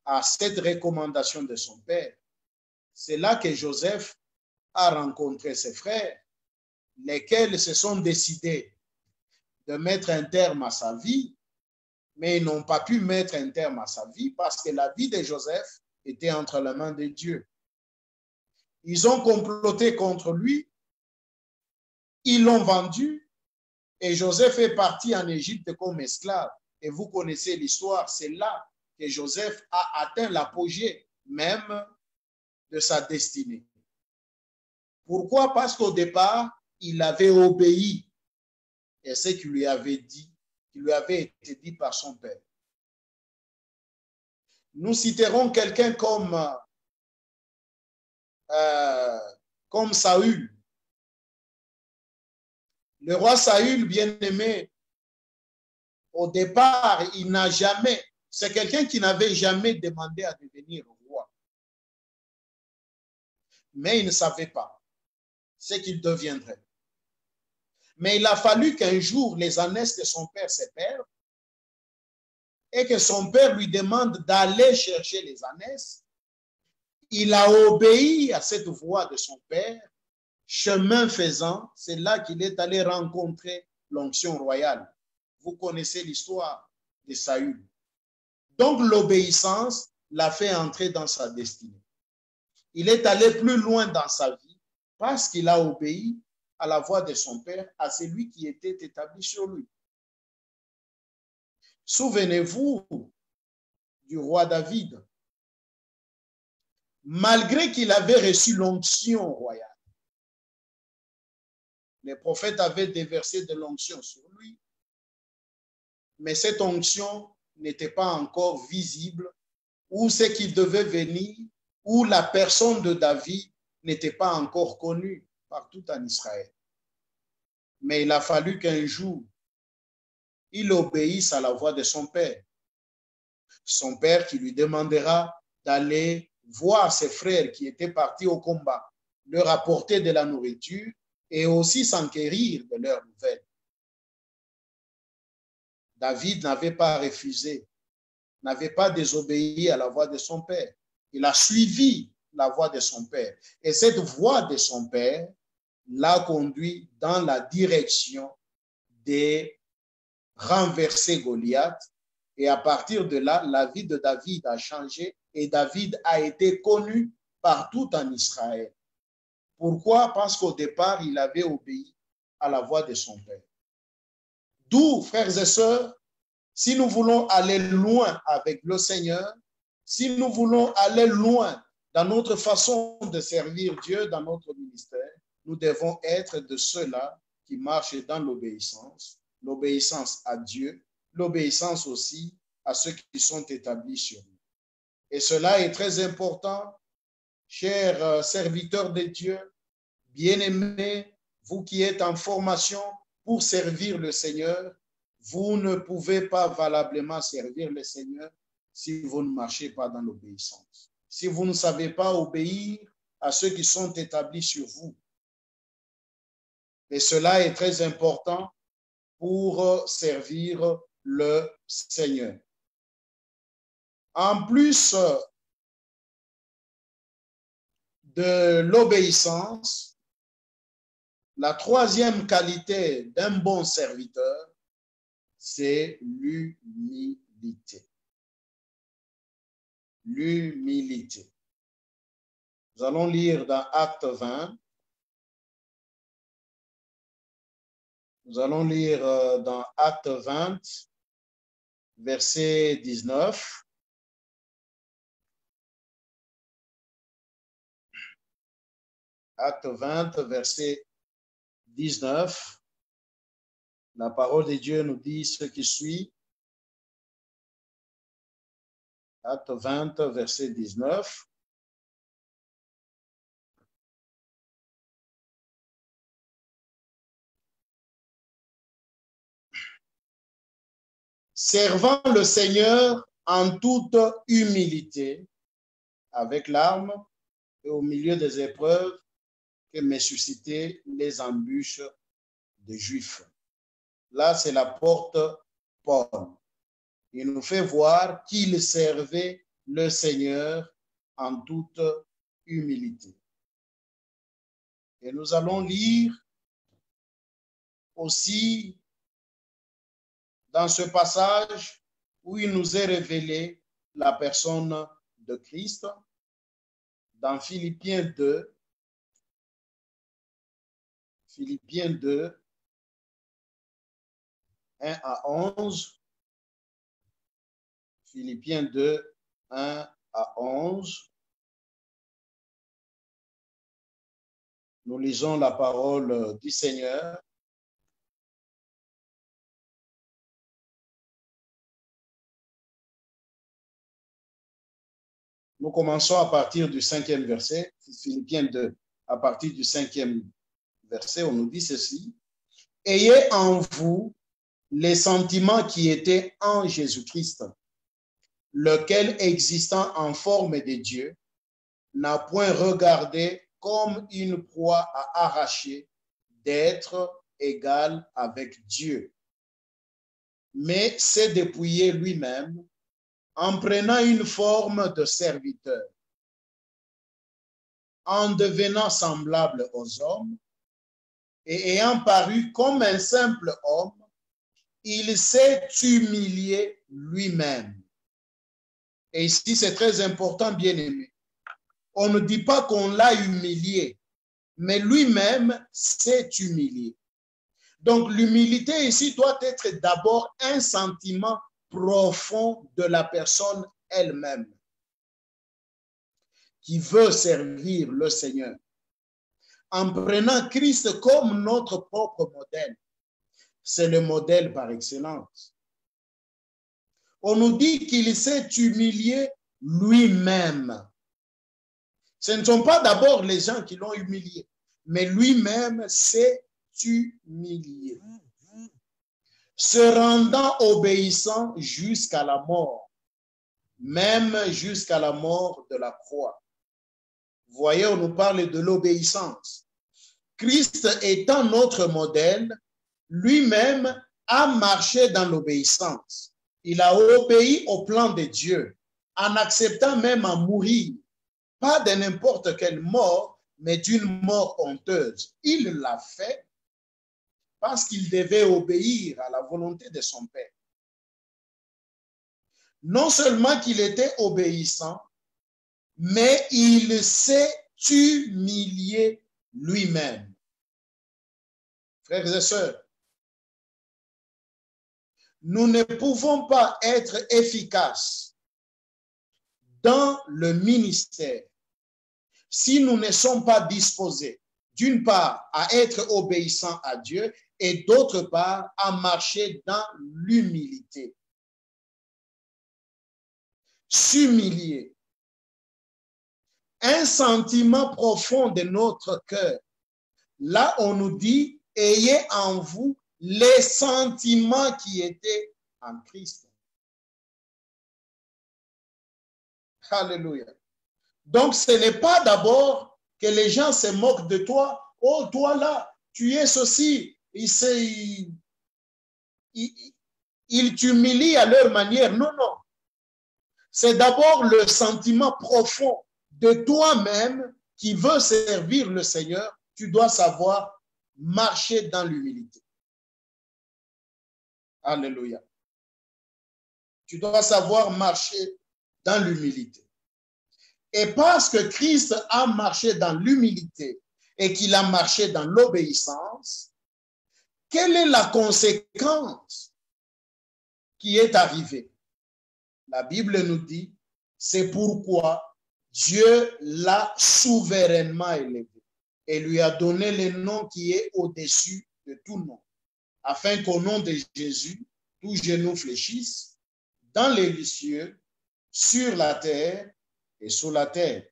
à cette recommandation de son père, c'est là que Joseph a rencontré ses frères, lesquels se sont décidés de mettre un terme à sa vie, mais ils n'ont pas pu mettre un terme à sa vie parce que la vie de Joseph était entre les mains de Dieu. Ils ont comploté contre lui, ils l'ont vendu et Joseph est parti en Égypte comme esclave. Et vous connaissez l'histoire, c'est là que Joseph a atteint l'apogée même de sa destinée. Pourquoi? Parce qu'au départ, il avait obéi à ce qu'il lui avait dit, qui lui avait été dit par son père. Nous citerons quelqu'un comme Saül. Le roi Saül, bien-aimé, au départ, c'est quelqu'un qui n'avait jamais demandé à devenir roi. Mais il ne savait pas ce qu'il deviendrait. Mais il a fallu qu'un jour, les ânesses de son père se perdent et que son père lui demande d'aller chercher les ânesses. Il a obéi à cette voix de son père. Chemin faisant, c'est là qu'il est allé rencontrer l'onction royale. Vous connaissez l'histoire de Saül. Donc l'obéissance l'a fait entrer dans sa destinée. Il est allé plus loin dans sa vie parce qu'il a obéi à la voix de son père, à celui qui était établi sur lui. Souvenez-vous du roi David. Malgré qu'il avait reçu l'onction royale, les prophètes avaient déversé de l'onction sur lui, mais cette onction n'était pas encore visible, ou ce qui devait venir, ou la personne de David n'était pas encore connue partout en Israël. Mais il a fallu qu'un jour, il obéisse à la voix de son père. Son père qui lui demandera d'aller voir ses frères qui étaient partis au combat, leur apporter de la nourriture et aussi s'enquérir de leurs nouvelles. David n'avait pas refusé, n'avait pas désobéi à la voix de son père. Il a suivi la voix de son père. Et cette voix de son père l'a conduit dans la direction de renverser Goliath. Et à partir de là, la vie de David a changé et David a été connu partout en Israël. Pourquoi? Parce qu'au départ, il avait obéi à la voix de son père. D'où, frères et sœurs, si nous voulons aller loin avec le Seigneur, si nous voulons aller loin dans notre façon de servir Dieu, dans notre ministère, nous devons être de ceux-là qui marchent dans l'obéissance à Dieu, l'obéissance aussi à ceux qui sont établis sur nous. Et cela est très important, chers serviteurs de Dieu, bien-aimés, vous qui êtes en formation pour servir le Seigneur, vous ne pouvez pas valablement servir le Seigneur si vous ne marchez pas dans l'obéissance. Si vous ne savez pas obéir à ceux qui sont établis sur vous. Et cela est très important pour servir le Seigneur. En plus de l'obéissance, la troisième qualité d'un bon serviteur, c'est l'humilité. L'humilité. Nous allons lire dans Acte 20. Nous allons lire dans Acte 20, verset 19. Acte 20, verset 19. La parole de Dieu nous dit ce qui suit. Acte 20, verset 19. Servant le Seigneur en toute humilité, avec larmes et au milieu des épreuves que me suscitaient les embûches des Juifs. Là, c'est l'apôtre Paul. Il nous fait voir qu'il servait le Seigneur en toute humilité. Et nous allons lire aussi dans ce passage où il nous est révélé la personne de Christ, dans Philippiens 2, Philippiens 2, 1 à 11, Philippiens 2, 1 à 11. Nous lisons la parole du Seigneur. Nous commençons à partir du 5e verset, Philippiens 2, à partir du 5e verset, on nous dit ceci. Ayez en vous les sentiments qui étaient en Jésus-Christ, lequel, existant en forme de Dieu, n'a point regardé comme une proie à arracher d'être égal avec Dieu, mais s'est dépouillé lui-même en prenant une forme de serviteur, en devenant semblable aux hommes et ayant paru comme un simple homme, il s'est humilié lui-même. Et ici, c'est très important, bien-aimé. On ne dit pas qu'on l'a humilié, mais lui-même s'est humilié. Donc, l'humilité ici doit être d'abord un sentiment profond de la personne elle-même qui veut servir le Seigneur en prenant Christ comme notre propre modèle. C'est le modèle par excellence. On nous dit qu'il s'est humilié lui-même. Ce ne sont pas d'abord les gens qui l'ont humilié, mais lui-même s'est humilié, se rendant obéissant jusqu'à la mort, même jusqu'à la mort de la croix. Vous voyez, on nous parle de l'obéissance. Christ étant notre modèle, lui-même a marché dans l'obéissance. Il a obéi au plan de Dieu, en acceptant même à mourir, pas de n'importe quelle mort, mais d'une mort honteuse. Il l'a fait parce qu'il devait obéir à la volonté de son Père. Non seulement qu'il était obéissant, mais il s'est humilié lui-même. Frères et sœurs, nous ne pouvons pas être efficaces dans le ministère si nous ne sommes pas disposés, d'une part, à être obéissants à Dieu et d'autre part, à marcher dans l'humilité. S'humilier. Un sentiment profond de notre cœur. Là, on nous dit, ayez en vous les sentiments qui étaient en Christ. Alléluia. Donc, ce n'est pas d'abord que les gens se moquent de toi. Oh, toi là, tu es ceci. Ils t'humilient à leur manière. Non, non. C'est d'abord le sentiment profond de toi-même qui veut servir le Seigneur. Tu dois savoir marcher dans l'humilité. Alléluia. Tu dois savoir marcher dans l'humilité. Et parce que Christ a marché dans l'humilité et qu'il a marché dans l'obéissance, quelle est la conséquence qui est arrivée? La Bible nous dit, c'est pourquoi Dieu l'a souverainement élevé et lui a donné le nom qui est au-dessus de tout nom, afin qu'au nom de Jésus, tout genou fléchisse dans les cieux, sur la terre et sous la terre,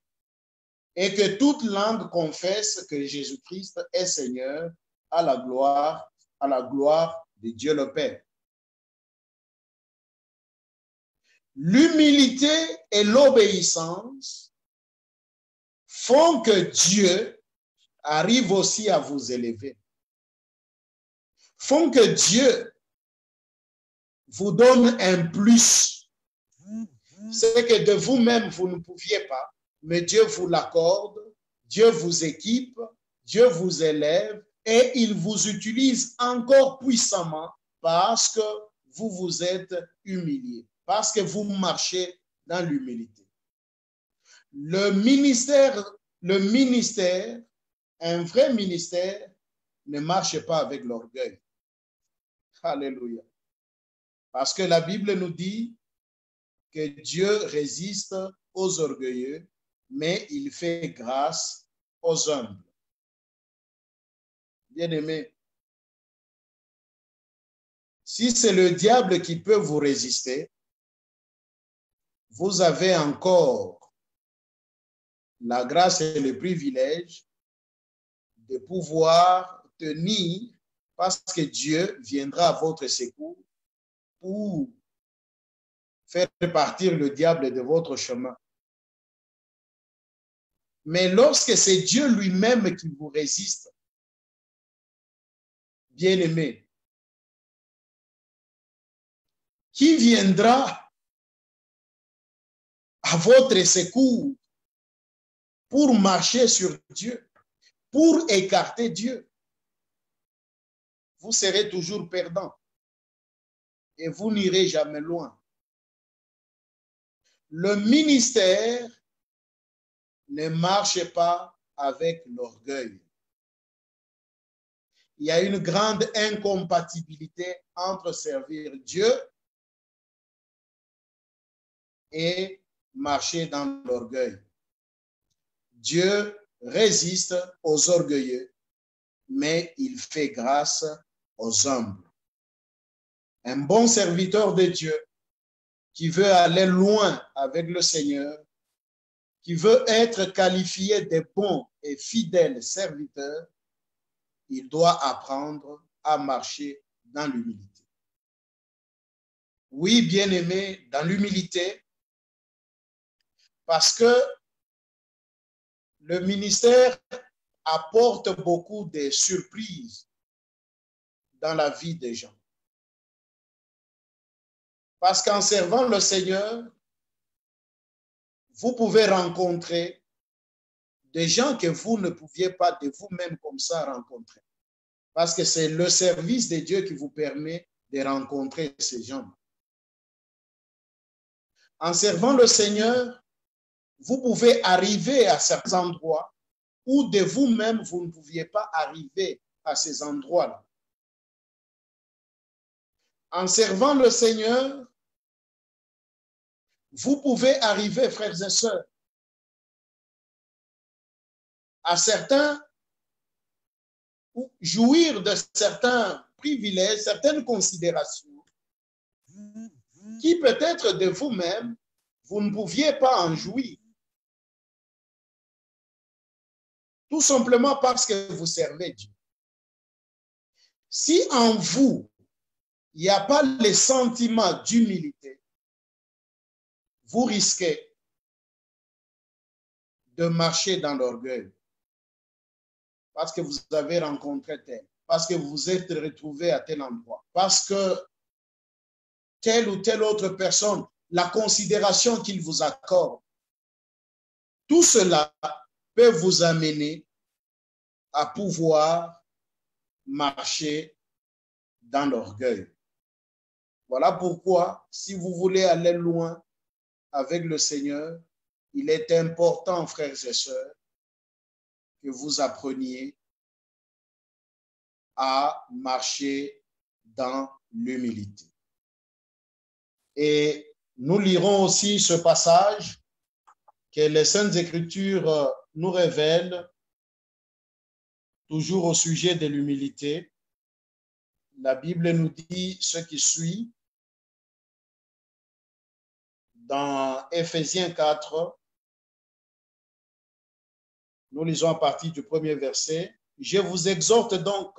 et que toute langue confesse que Jésus-Christ est Seigneur à la gloire de Dieu le Père. L'humilité et l'obéissance font que Dieu arrive aussi à vous élever, font que Dieu vous donne un plus. C'est que de vous-même, vous ne pouviez pas, mais Dieu vous l'accorde, Dieu vous équipe, Dieu vous élève et il vous utilise encore puissamment parce que vous vous êtes humilié, parce que vous marchez dans l'humilité. Le ministère, un vrai ministère, ne marche pas avec l'orgueil. Alléluia. Parce que la Bible nous dit que Dieu résiste aux orgueilleux, mais il fait grâce aux humbles. Bien-aimés, si c'est le diable qui peut vous résister, vous avez encore la grâce et le privilège de pouvoir tenir parce que Dieu viendra à votre secours pour faire partir le diable de votre chemin. Mais lorsque c'est Dieu lui-même qui vous résiste, bien-aimé, qui viendra à votre secours pour marcher sur Dieu, pour écarter Dieu? Vous serez toujours perdant. et vous n'irez jamais loin. Le ministère ne marche pas avec l'orgueil. Il y a une grande incompatibilité entre servir Dieu et marcher dans l'orgueil. Dieu résiste aux orgueilleux, mais il fait grâce aux humbles. Un bon serviteur de Dieu qui veut aller loin avec le Seigneur, qui veut être qualifié de bon et fidèle serviteur, il doit apprendre à marcher dans l'humilité. Oui, bien-aimé, dans l'humilité, parce que le ministère apporte beaucoup de surprises dans la vie des gens. Parce qu'en servant le Seigneur, vous pouvez rencontrer des gens que vous ne pouviez pas de vous-même comme ça rencontrer. Parce que c'est le service de Dieu qui vous permet de rencontrer ces gens. En servant le Seigneur, vous pouvez arriver à certains endroits où de vous-même, vous ne pouviez pas arriver à ces endroits-là. En servant le Seigneur, vous pouvez arriver, frères et sœurs, à certains, jouir de certains privilèges, certaines considérations qui peut-être de vous-même, vous ne pouviez pas en jouir. Tout simplement parce que vous servez Dieu. Si en vous, il n'y a pas le sentiment d'humilité, vous risquez de marcher dans l'orgueil. Parce que vous avez rencontré tel, parce que vous vous êtes retrouvé à tel endroit, parce que telle ou telle autre personne, la considération qu'il vous accorde, tout cela peut vous amener à pouvoir marcher dans l'orgueil. Voilà pourquoi, si vous voulez aller loin avec le Seigneur, il est important, frères et sœurs, que vous appreniez à marcher dans l'humilité. Et nous lirons aussi ce passage que les Saintes Écritures nous révèlent, toujours au sujet de l'humilité. La Bible nous dit ce qui suit dans Éphésiens 4. Nous lisons à partir du premier verset. Je vous exhorte donc,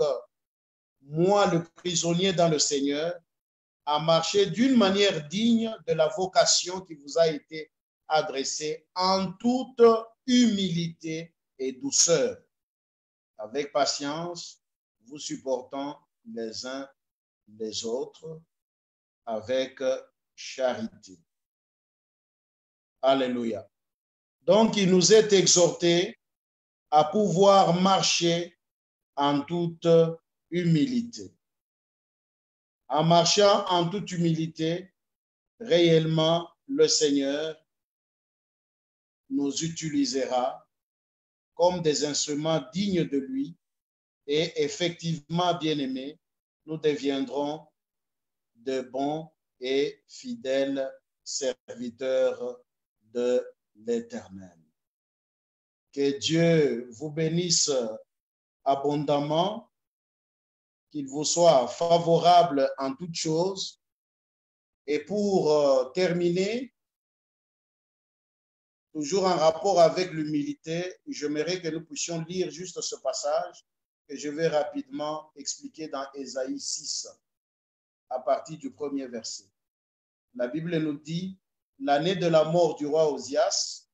moi le prisonnier dans le Seigneur, à marcher d'une manière digne de la vocation qui vous a été adressée en toute humilité et douceur, avec patience, vous supportant les uns les autres avec charité. Alléluia. Donc, il nous est exhorté à pouvoir marcher en toute humilité. En marchant en toute humilité, réellement, le Seigneur nous utilisera comme des instruments dignes de lui et effectivement, bien-aimés, nous deviendrons de bons et fidèles serviteurs de l'Éternel. Que Dieu vous bénisse abondamment, qu'il vous soit favorable en toutes choses. Et pour terminer, toujours en rapport avec l'humilité, j'aimerais que nous puissions lire juste ce passage que je vais rapidement expliquer dans Ésaïe 6, à partir du premier verset. La Bible nous dit, l'année de la mort du roi Osias,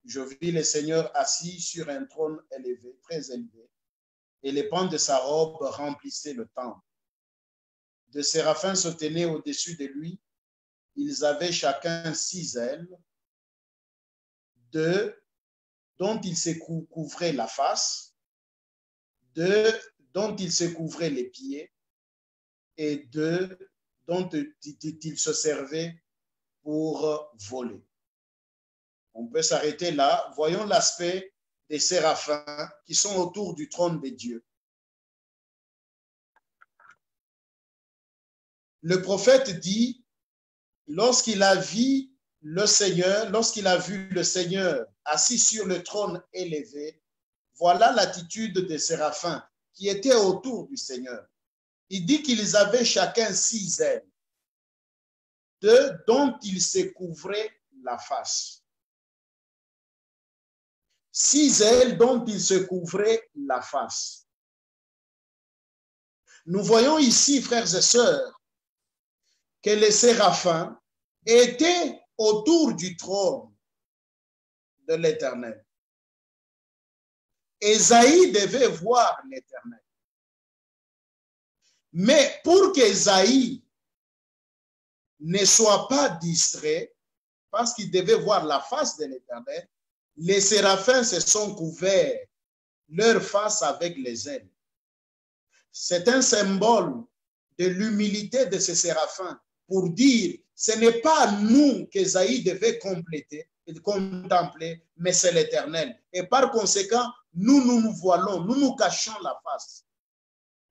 je vis le Seigneur assis sur un trône élevé, très élevé, et les pans de sa robe remplissaient le temple. Deux séraphins se tenaient au-dessus de lui. Ils avaient chacun 6 ailes, 2 dont ils se couvraient la face, 2 dont ils se couvraient les pieds, et 2 dont il se servait pour voler. On peut s'arrêter là. Voyons l'aspect des séraphins qui sont autour du trône de Dieu. Le prophète dit, lorsqu'il a vu le Seigneur assis sur le trône élevé, voilà l'attitude des séraphins qui étaient autour du Seigneur. Il dit qu'ils avaient chacun 6 ailes, dont ils se couvraient la face. 6 ailes dont ils se couvraient la face. Nous voyons ici, frères et sœurs, que les séraphins étaient autour du trône de l'Éternel. Ésaïe devait voir l'Éternel. Mais pour qu'Ésaïe ne soit pas distrait, parce qu'il devait voir la face de l'Éternel, les séraphins se sont couverts leur face avec les ailes. C'est un symbole de l'humilité de ces séraphins pour dire, ce n'est pas nous qu'Ésaïe devait compléter et contempler, mais c'est l'Éternel. Et par conséquent, nous voilons, nous cachons la face.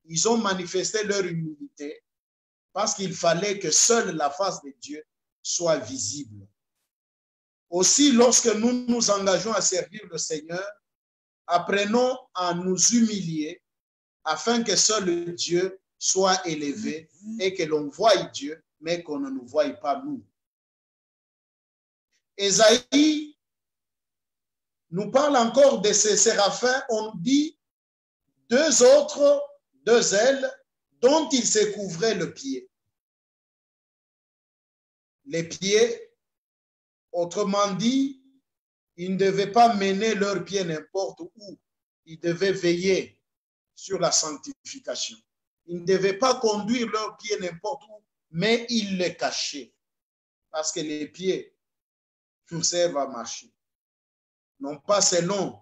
Ils ont manifesté leur humilité parce qu'il fallait que seule la face de Dieu soit visible. Aussi, lorsque nous nous engageons à servir le Seigneur, apprenons à nous humilier afin que seul Dieu soit élevé et que l'on voie Dieu, mais qu'on ne nous voie pas nous. Ésaïe nous parle encore de ces séraphins. On dit 2 autres, 2 ailes dont ils se couvraient le pied. Les pieds, autrement dit, ils ne devaient pas mener leurs pieds n'importe où. Ils devaient veiller sur la sanctification. Ils ne devaient pas conduire leurs pieds n'importe où, mais ils les cachaient. Parce que les pieds nous servent à marcher. Non pas selon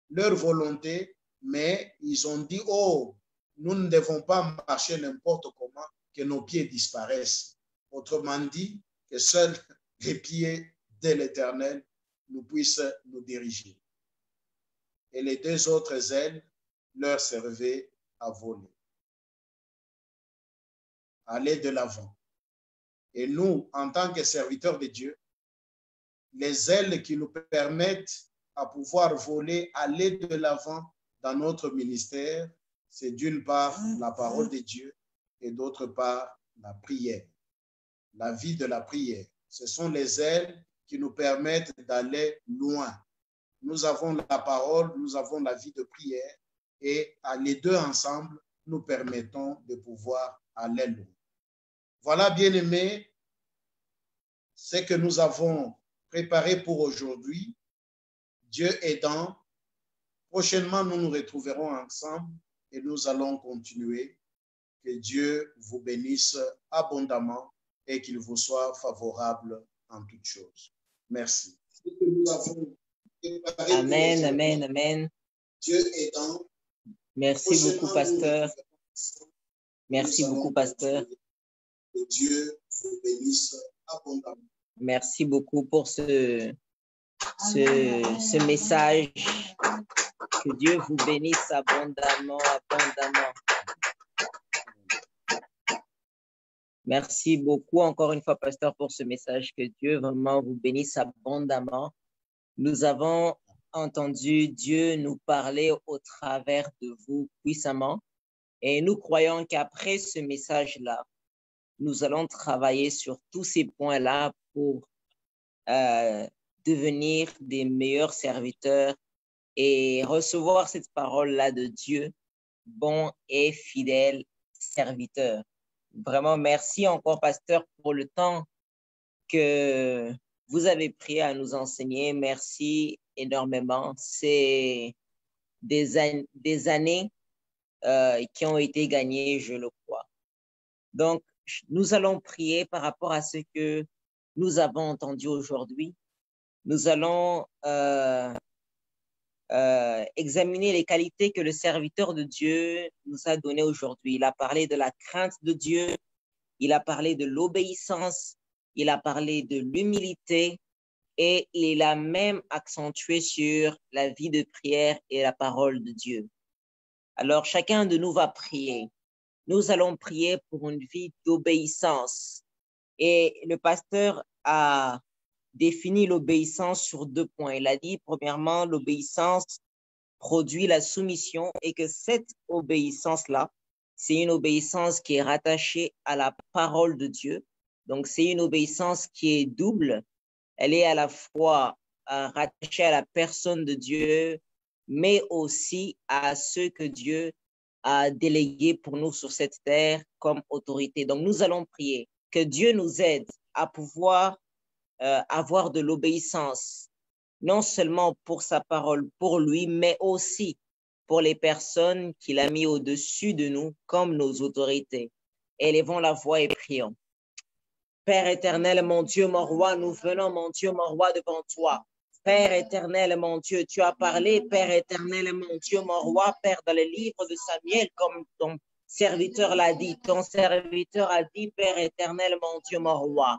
leur volonté, mais ils ont dit, oh, nous ne devons pas marcher n'importe comment, que nos pieds disparaissent. Autrement dit, que seuls les pieds de l'Éternel nous puissent nous diriger. Et les 2 autres ailes leur servaient à voler, aller de l'avant. Et nous, en tant que serviteurs de Dieu, les ailes qui nous permettent à pouvoir voler, aller de l'avant dans notre ministère, c'est d'une part la parole de Dieu et d'autre part la prière, la vie de la prière. Ce sont les ailes qui nous permettent d'aller loin. Nous avons la parole, nous avons la vie de prière et les 2 ensemble nous permettons de pouvoir aller loin. Voilà, bien-aimés, ce que nous avons préparé pour aujourd'hui. Dieu aidant, prochainement nous nous retrouverons ensemble et nous allons continuer. Que Dieu vous bénisse abondamment et qu'il vous soit favorable en toutes choses. Merci. Amen, amen, amen. Dieu aidant. Merci beaucoup, pasteur. Merci beaucoup, pasteur. Que Dieu vous bénisse abondamment. Merci beaucoup pour ce message. Que Dieu vous bénisse abondamment, abondamment. Merci beaucoup encore une fois, pasteur, pour ce message. Que Dieu vraiment vous bénisse abondamment. Nous avons entendu Dieu nous parler au travers de vous puissamment et nous croyons qu'après ce message-là, nous allons travailler sur tous ces points-là pour devenir des meilleurs serviteurs et recevoir cette parole-là de Dieu, bon et fidèle serviteur. Vraiment, merci encore, pasteur, pour le temps que vous avez pris à nous enseigner. Merci énormément. C'est des années qui ont été gagnées, je le crois. Donc, nous allons prier par rapport à ce que nous avons entendu aujourd'hui. Nous allons examiner les qualités que le serviteur de Dieu nous a données aujourd'hui. Il a parlé de la crainte de Dieu, il a parlé de l'obéissance, il a parlé de l'humilité et il a même accentué sur la vie de prière et la parole de Dieu. Alors, chacun de nous va prier. Nous allons prier pour une vie d'obéissance. Et le pasteur a défini l'obéissance sur 2 points. Il a dit, premièrement, l'obéissance produit la soumission et que cette obéissance-là, c'est une obéissance qui est rattachée à la parole de Dieu. Donc, c'est une obéissance qui est double. Elle est à la fois rattachée à la personne de Dieu, mais aussi à ce que Dieu a délégué pour nous sur cette terre comme autorité. Donc, nous allons prier que Dieu nous aide à pouvoir avoir de l'obéissance, non seulement pour sa parole, pour lui, mais aussi pour les personnes qu'il a mis au-dessus de nous comme nos autorités. Élevons la voix et prions. Père éternel, mon Dieu, mon roi, nous venons, mon Dieu, mon roi, devant toi. Père éternel, mon Dieu, tu as parlé, Père éternel, mon Dieu, mon roi, Père, dans le livre de Samuel, comme ton serviteur l'a dit. Ton serviteur a dit, Père éternel, mon Dieu, mon roi,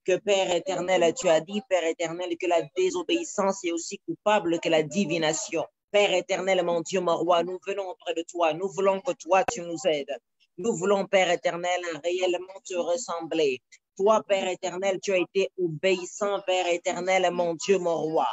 que Père éternel, tu as dit, Père éternel, que la désobéissance est aussi coupable que la divination. Père éternel, mon Dieu, mon roi, nous venons auprès de toi. Nous voulons que toi, tu nous aides. Nous voulons, Père éternel, réellement te ressembler. Toi, Père éternel, tu as été obéissant, Père éternel, mon Dieu, mon roi.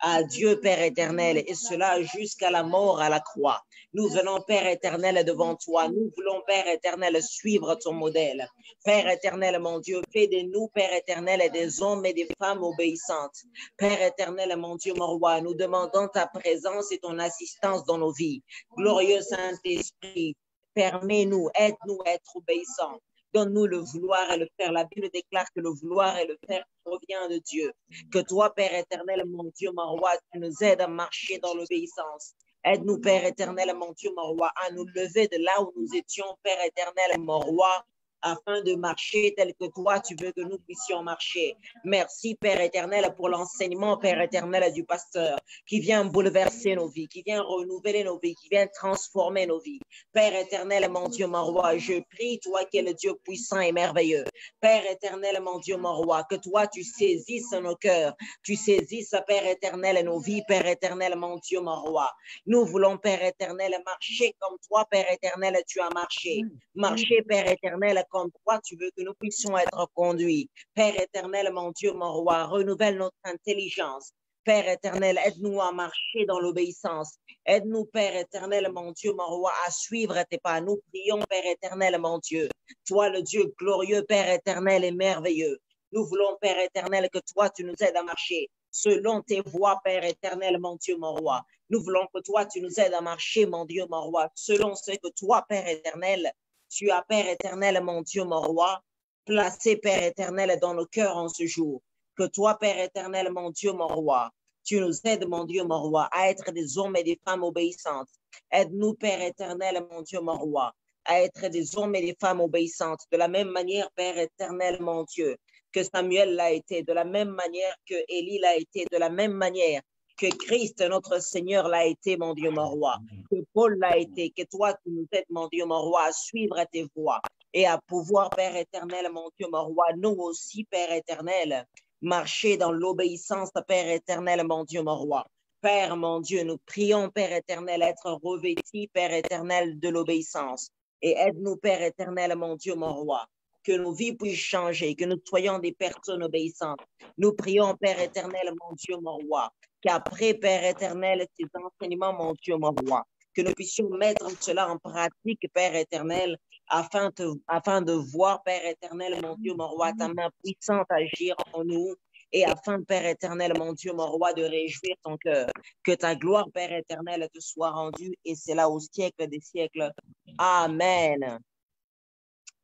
À Dieu, Père éternel, et cela jusqu'à la mort à la croix. Nous venons, Père éternel, devant toi. Nous voulons, Père éternel, suivre ton modèle. Père éternel, mon Dieu, fais de nous, Père éternel, des hommes et des femmes obéissantes. Père éternel, mon Dieu, mon roi, nous demandons ta présence et ton assistance dans nos vies. Glorieux Saint-Esprit, permets-nous, aide-nous à être obéissants. Donne-nous le vouloir et le faire. La Bible déclare que le vouloir et le faire provient de Dieu. Que toi, Père éternel, mon Dieu, mon roi, tu nous aides à marcher dans l'obéissance. Aide-nous, Père éternel, mon Dieu, mon roi, à nous lever de là où nous étions, Père éternel, mon roi, afin de marcher tel que toi, tu veux que nous puissions marcher. Merci, Père éternel, pour l'enseignement, Père éternel, du pasteur, qui vient bouleverser nos vies, qui vient renouveler nos vies, qui vient transformer nos vies. Père éternel, mon Dieu, mon roi, je prie, toi qui es le Dieu puissant et merveilleux. Père éternel, mon Dieu, mon roi, que toi, tu saisisses nos cœurs, tu saisisses, Père éternel, nos vies, Père éternel, mon Dieu, mon roi. Nous voulons, Père éternel, marcher comme toi, Père éternel, tu as marché. Marcher, Père éternel, comme toi, tu veux que nous puissions être conduits. Père éternel, mon Dieu, mon roi, renouvelle notre intelligence. Père éternel, aide-nous à marcher dans l'obéissance. Aide-nous, Père éternel, mon Dieu, mon roi, à suivre tes pas. Nous prions, Père éternel, mon Dieu. Toi, le Dieu glorieux, Père éternel et merveilleux. Nous voulons, Père éternel, que toi, tu nous aides à marcher selon tes voies, Père éternel, mon Dieu, mon roi. Nous voulons que toi, tu nous aides à marcher, mon Dieu, mon roi, selon ce que toi, Père éternel, tu as, Père éternel, mon Dieu, mon roi, placé, Père éternel, dans nos cœurs en ce jour. Que toi, Père éternel, mon Dieu, mon roi, tu nous aides, mon Dieu, mon roi, à être des hommes et des femmes obéissantes. Aide-nous, Père éternel, mon Dieu, mon roi, à être des hommes et des femmes obéissantes. De la même manière, Père éternel, mon Dieu, que Samuel l'a été, de la même manière que Élie l'a été, de la même manière que Christ, notre Seigneur, l'a été, mon Dieu, mon roi, que Paul l'a été, que toi, tu nous aides, mon Dieu, mon roi, à suivre tes voies et à pouvoir, Père éternel, mon Dieu, mon roi, nous aussi, Père éternel, marcher dans l'obéissance, Père éternel, mon Dieu, mon roi. Père, mon Dieu, nous prions, Père éternel, être revêtis, Père éternel, de l'obéissance. Et aide-nous, Père éternel, mon Dieu, mon roi, que nos vies puissent changer, que nous soyons des personnes obéissantes. Nous prions, Père éternel, mon Dieu, mon roi, qu'après, Père éternel, ces enseignements, mon Dieu, mon roi, que nous puissions mettre cela en pratique, Père éternel, afin de voir, Père éternel, mon Dieu, mon roi, ta main puissante agir en nous, et afin, Père éternel, mon Dieu, mon roi, de réjouir ton cœur. Que ta gloire, Père éternel, te soit rendue, et c'est là au siècle des siècles. Amen.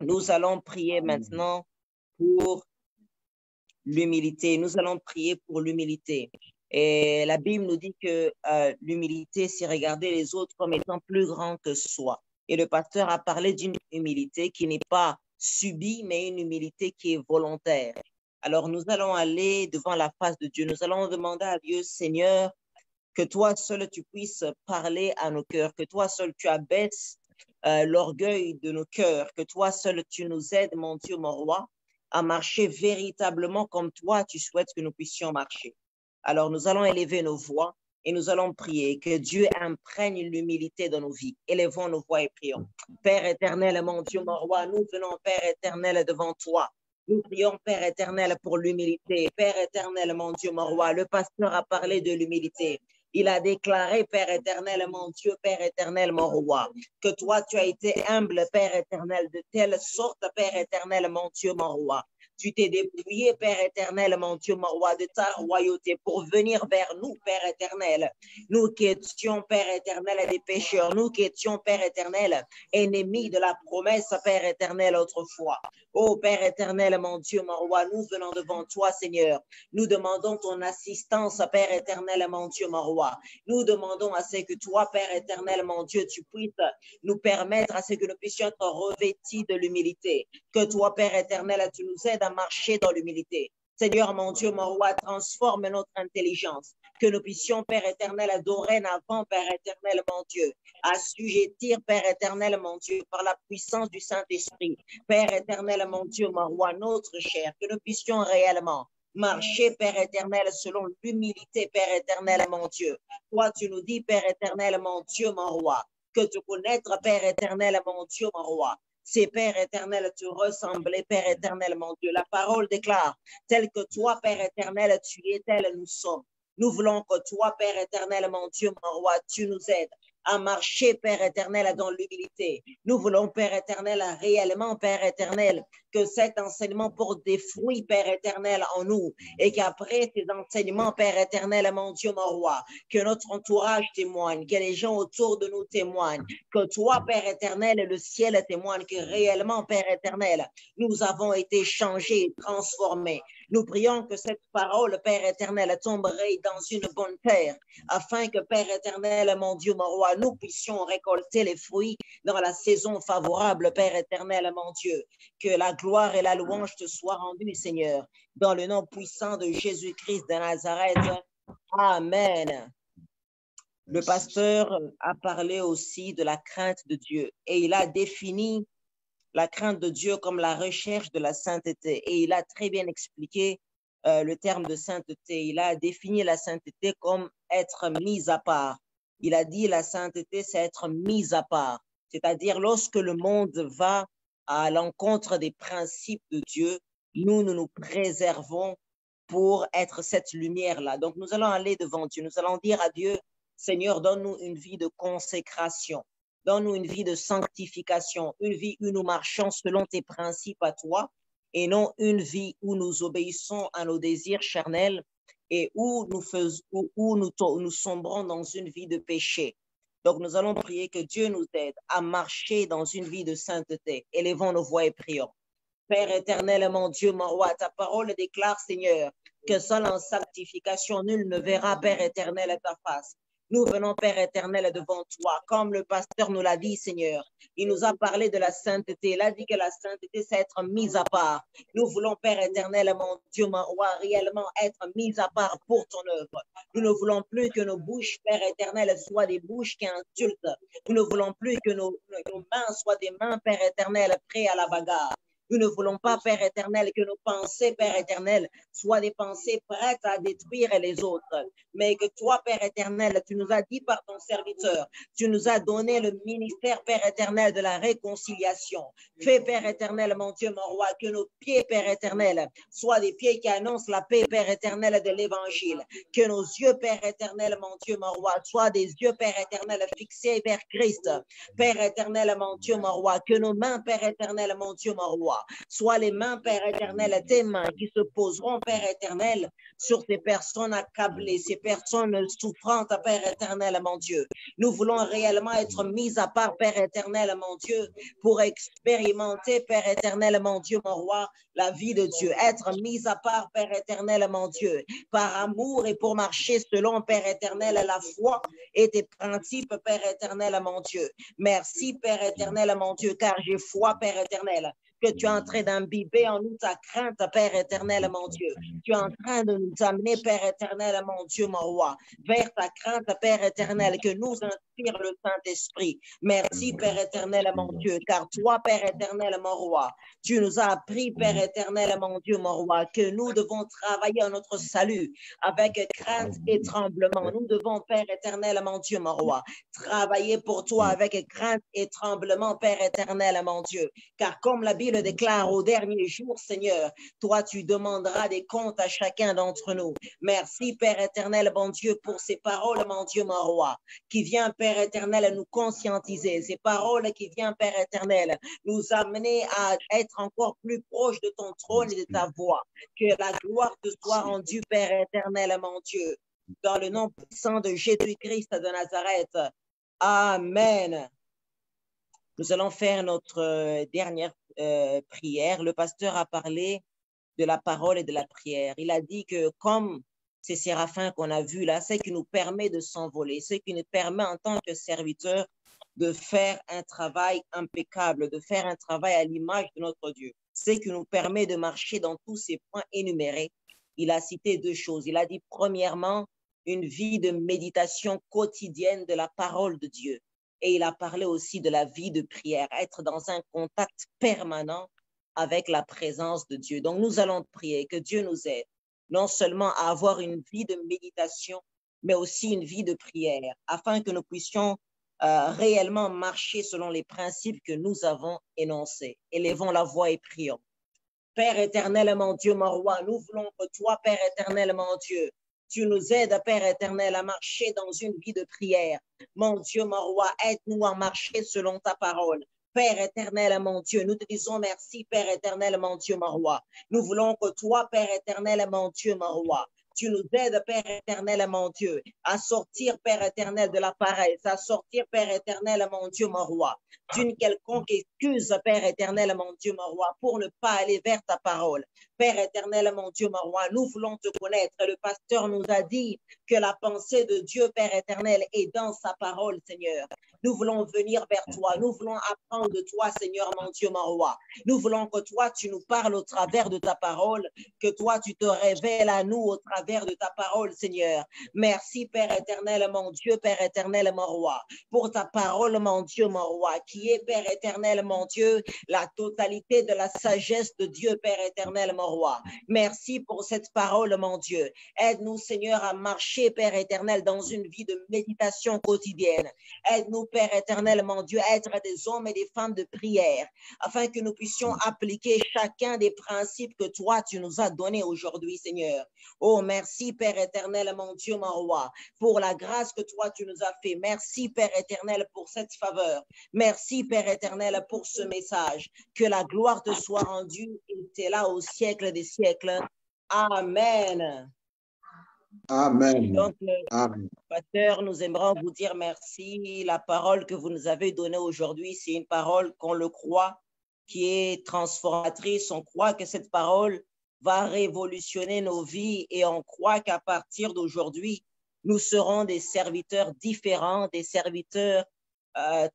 Nous allons prier maintenant pour l'humilité. Nous allons prier pour l'humilité. Et la Bible nous dit que l'humilité, c'est regarder les autres comme étant plus grands que soi. Et le pasteur a parlé d'une humilité qui n'est pas subie, mais une humilité qui est volontaire. Alors, nous allons aller devant la face de Dieu. Nous allons demander à Dieu, Seigneur, que toi seul tu puisses parler à nos cœurs, que toi seul tu abaisses l'orgueil de nos cœurs, que toi seul tu nous aides, mon Dieu, mon roi, à marcher véritablement comme toi tu souhaites que nous puissions marcher. Alors nous allons élever nos voix et nous allons prier que Dieu imprègne l'humilité dans nos vies. Élevons nos voix et prions. Père éternel, mon Dieu, mon roi, nous venons, Père éternel, devant toi. Nous prions, Père éternel, pour l'humilité. Père éternel, mon Dieu, mon roi, le pasteur a parlé de l'humilité. Il a déclaré, Père éternel, mon Dieu, Père éternel, mon roi, que toi, tu as été humble, Père éternel, de telle sorte, Père éternel, mon Dieu, mon roi. Tu t'es dépouillé, Père éternel, mon Dieu, mon roi, de ta royauté pour venir vers nous, Père éternel. Nous qui étions, Père éternel, des pécheurs, nous qui étions, Père éternel, ennemis de la promesse, Père éternel, autrefois. Oh, Père éternel, mon Dieu, mon roi, nous venons devant toi, Seigneur. Nous demandons ton assistance, Père éternel, mon Dieu, mon roi. Nous demandons à ce que toi, Père éternel, mon Dieu, tu puisses nous permettre à ce que nous puissions être revêtis de l'humilité. Que toi, Père éternel, tu nous aides à marcher dans l'humilité. Seigneur, mon Dieu, mon roi, transforme notre intelligence. Que nous puissions, Père éternel, dorénavant, Père éternel, mon Dieu, assujettir, Père éternel, mon Dieu, par la puissance du Saint-Esprit. Père éternel, mon Dieu, mon roi, notre chair, que nous puissions réellement marcher, Père éternel, selon l'humilité, Père éternel, mon Dieu. Toi, tu nous dis, Père éternel, mon Dieu, mon roi, que te connaître, Père éternel, mon Dieu, mon roi. C'est, Père éternel, te ressembler, Père éternel, mon Dieu. La parole déclare, tel que toi, Père éternel, tu es, tel nous sommes. Nous voulons que toi, Père éternel, mon Dieu, mon roi, tu nous aides à marcher, Père éternel, dans l'humilité. Nous voulons, Père éternel, réellement, Père éternel, que cet enseignement porte des fruits, Père éternel, en nous, et qu'après ces enseignements, Père éternel, mon Dieu, mon roi, que notre entourage témoigne, que les gens autour de nous témoignent, que toi, Père éternel, et le ciel témoigne que réellement, Père éternel, nous avons été changés, transformés. Nous prions que cette parole, Père éternel, tomberait dans une bonne terre, afin que, Père éternel, mon Dieu, mon roi, nous puissions récolter les fruits dans la saison favorable, Père éternel, mon Dieu. Que la gloire et la louange te soient rendues, Seigneur, dans le nom puissant de Jésus-Christ de Nazareth. Amen. Le pasteur a parlé aussi de la crainte de Dieu et il a défini la crainte de Dieu comme la recherche de la sainteté. Et il a très bien expliqué le terme de sainteté. Il a défini la sainteté comme être mise à part. Il a dit la sainteté, c'est être mise à part. C'est-à-dire lorsque le monde va à l'encontre des principes de Dieu, nous nous préservons pour être cette lumière-là. Donc nous allons aller devant Dieu. Nous allons dire à Dieu, Seigneur, donne-nous une vie de consécration. Donne-nous une vie de sanctification, une vie où nous marchons selon tes principes à toi et non une vie où nous obéissons à nos désirs charnels et où nous sombrons dans une vie de péché. Donc, nous allons prier que Dieu nous aide à marcher dans une vie de sainteté. Élevons nos voix et prions. Père éternel, mon Dieu, mon roi, ta parole déclare, Seigneur, que seul en sanctification, nul ne verra, Père éternel, ta face. Nous venons, Père éternel, devant toi, comme le pasteur nous l'a dit, Seigneur. Il nous a parlé de la sainteté. Il a dit que la sainteté, c'est être mise à part. Nous voulons, Père éternel, mon Dieu, mon roi, réellement être mis à part pour ton œuvre. Nous ne voulons plus que nos bouches, Père éternel, soient des bouches qui insultent. Nous ne voulons plus que nos mains soient des mains, Père éternel, prêts à la bagarre. Nous ne voulons pas, Père éternel, que nos pensées, Père éternel, soient des pensées prêtes à détruire les autres. Mais que toi, Père éternel, tu nous as dit par ton serviteur, tu nous as donné le ministère, Père éternel, de la réconciliation. Fais, Père éternel, mon Dieu, mon roi, que nos pieds, Père éternel, soient des pieds qui annoncent la paix, Père éternel, de l'évangile. Que nos yeux, Père éternel, mon Dieu, mon roi, soient des yeux, Père éternel, fixés vers Christ. Père éternel, mon Dieu, mon roi, que nos mains, Père éternel, mon Dieu, mon roi, soit les mains, Père éternel, tes mains qui se poseront, Père éternel, sur ces personnes accablées, ces personnes souffrantes, Père éternel, mon Dieu. Nous voulons réellement être mis à part, Père éternel, mon Dieu, pour expérimenter, Père éternel, mon Dieu, mon roi, la vie de Dieu. Être mis à part, Père éternel, mon Dieu, par amour et pour marcher selon, Père éternel, la foi et tes principes, Père éternel, mon Dieu. Merci, Père éternel, mon Dieu, car j'ai foi, Père éternel, que tu es en train d'imbiber en nous ta crainte, Père éternel, mon Dieu. Tu es en train de nous amener, Père éternel, mon Dieu, mon roi, vers ta crainte, Père éternel, que nous inspire le Saint-Esprit. Merci, Père éternel, mon Dieu, car toi, Père éternel, mon roi, tu nous as appris, Père éternel, mon Dieu, mon roi, que nous devons travailler à notre salut avec crainte et tremblement. Nous devons, Père éternel, mon Dieu, mon roi, travailler pour toi avec crainte et tremblement, Père éternel, mon Dieu. Car comme la Bible déclare au dernier jour, Seigneur, toi, tu demanderas des comptes à chacun d'entre nous. Merci, Père éternel, mon Dieu, pour ces paroles, mon Dieu, mon roi, qui vient, Père éternel, nous conscientiser. Ces paroles qui viennent, Père éternel, nous amener à être encore plus proche de ton trône et de ta voix. Que la gloire te soit rendue, Père éternel, mon Dieu, dans le nom puissant de Jésus-Christ de Nazareth. Amen. Nous allons faire notre dernière prière. Le pasteur a parlé de la parole et de la prière. Il a dit que comme ces séraphins qu'on a vus là, c'est ce qui nous permet de s'envoler, ce qui nous permet en tant que serviteurs de faire un travail impeccable, de faire un travail à l'image de notre Dieu. Ce qui nous permet de marcher dans tous ces points énumérés. Il a cité deux choses. Il a dit premièrement, une vie de méditation quotidienne de la parole de Dieu. Et il a parlé aussi de la vie de prière, être dans un contact permanent avec la présence de Dieu. Donc, nous allons prier que Dieu nous aide, non seulement à avoir une vie de méditation, mais aussi une vie de prière, afin que nous puissions réellement marcher selon les principes que nous avons énoncés. Élevons la voix et prions. Père éternel, mon Dieu, mon roi, nous voulons que toi, Père éternel, mon Dieu, tu nous aides, Père éternel, à marcher dans une vie de prière. Mon Dieu, mon roi, aide-nous à marcher selon ta parole. Père éternel, mon Dieu, nous te disons merci, Père éternel, mon Dieu, mon roi. Nous voulons que toi, Père éternel, mon Dieu, mon roi, tu nous aides, Père éternel, mon Dieu, à sortir, Père éternel, de la paresse, à sortir, Père éternel, mon Dieu, mon roi, d'une quelconque excuse, Père éternel, mon Dieu, mon roi, pour ne pas aller vers ta parole. Père éternel, mon Dieu, mon roi, nous voulons te connaître. Le pasteur nous a dit que la pensée de Dieu, Père éternel, est dans sa parole, Seigneur. Nous voulons venir vers toi. Nous voulons apprendre de toi, Seigneur, mon Dieu, mon roi. Nous voulons que toi, tu nous parles au travers de ta parole, que toi, tu te révèles à nous au travers de ta parole, Seigneur. Merci, Père éternel, mon Dieu, Père éternel, mon roi, pour ta parole, mon Dieu, mon roi, qui est, Père éternel, mon Dieu, la totalité de la sagesse de Dieu, Père éternel, mon roi. Merci pour cette parole, mon Dieu. Aide-nous, Seigneur, à marcher, Père éternel, dans une vie de méditation quotidienne. Aide-nous, Père éternel, mon Dieu, à être des hommes et des femmes de prière, afin que nous puissions appliquer chacun des principes que toi, tu nous as donnés aujourd'hui, Seigneur. Oh, merci, Père éternel, mon Dieu, mon roi, pour la grâce que toi, tu nous as fait. Merci, Père éternel, pour cette faveur. Merci, Père éternel, pour ce message. Que la gloire te soit rendue et t'es là au siècle des siècles. Amen. Amen. Donc, Amen. pasteur, nous aimerons vous dire merci. La parole que vous nous avez donnée aujourd'hui, c'est une parole qu'on le croit, qui est transformatrice. On croit que cette parole va révolutionner nos vies et on croit qu'à partir d'aujourd'hui, nous serons des serviteurs différents, des serviteurs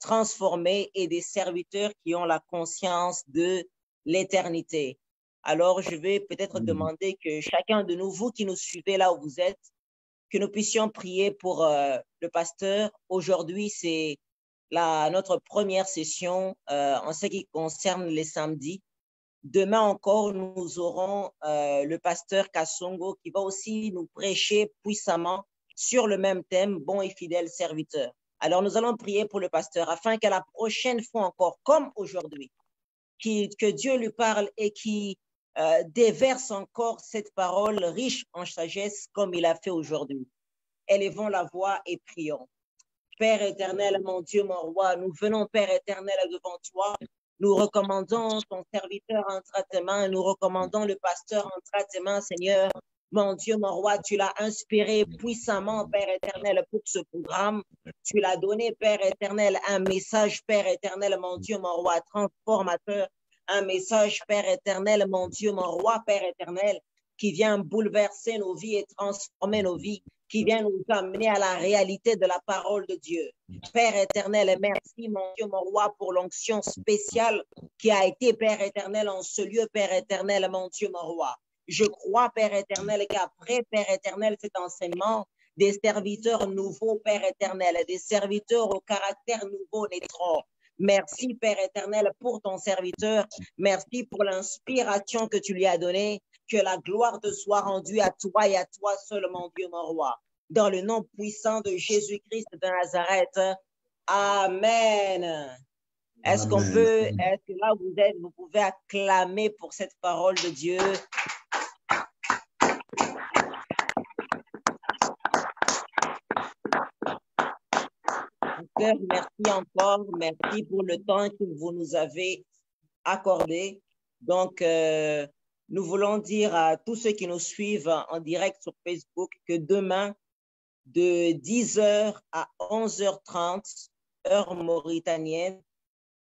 transformés et des serviteurs qui ont la conscience de l'éternité. Alors, je vais peut-être demander que chacun de nous, vous qui nous suivez là où vous êtes, que nous puissions prier pour le pasteur. Aujourd'hui, c'est notre première session en ce qui concerne les samedis. Demain encore, nous aurons le pasteur Kassongo qui va aussi nous prêcher puissamment sur le même thème, bon et fidèle serviteur. Alors, nous allons prier pour le pasteur afin qu'à la prochaine fois encore, comme aujourd'hui, que Dieu lui parle et qui déverse encore cette parole riche en sagesse comme il a fait aujourd'hui. Élevons la voix et prions. Père éternel, mon Dieu, mon roi, nous venons, Père éternel, devant toi. Nous recommandons ton serviteur entre tes mains. Nous recommandons le pasteur entre tes mains, Seigneur. Mon Dieu, mon roi, tu l'as inspiré puissamment, Père éternel, pour ce programme. Tu l'as donné, Père éternel, un message, Père éternel, mon Dieu, mon roi, transformateur. Un message, Père éternel, mon Dieu, mon roi, Père éternel, qui vient bouleverser nos vies et transformer nos vies. qui vient nous amener à la réalité de la parole de Dieu. Père éternel, merci, mon Dieu, mon roi, pour l'onction spéciale qui a été, Père éternel, en ce lieu, Père éternel, mon Dieu, mon roi. Je crois, Père éternel, qu'après, Père éternel, cet enseignement, des serviteurs nouveaux, Père éternel, des serviteurs au caractère nouveau naîtront. Merci, Père éternel, pour ton serviteur. Merci pour l'inspiration que tu lui as donnée. Que la gloire te soit rendue à toi et à toi seul, mon Dieu, mon roi. Dans le nom puissant de Jésus-Christ de Nazareth. Amen. Est-ce qu'on peut, est-ce que là vous êtes, vous pouvez acclamer pour cette parole de Dieu? Merci encore, merci pour le temps que vous nous avez accordé. Donc, nous voulons dire à tous ceux qui nous suivent en direct sur Facebook que demain, de 10h à 11h30, heure mauritanienne,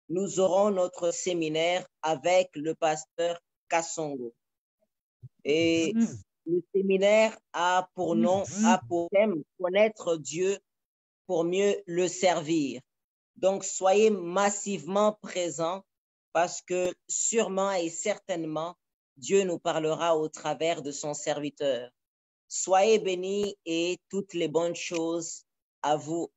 nous aurons notre séminaire avec le pasteur Kassongo. Et le séminaire a pour nom, a pour thème connaître Dieu pour mieux le servir. Donc, soyez massivement présents parce que sûrement et certainement, Dieu nous parlera au travers de son serviteur. Soyez bénis et toutes les bonnes choses à vous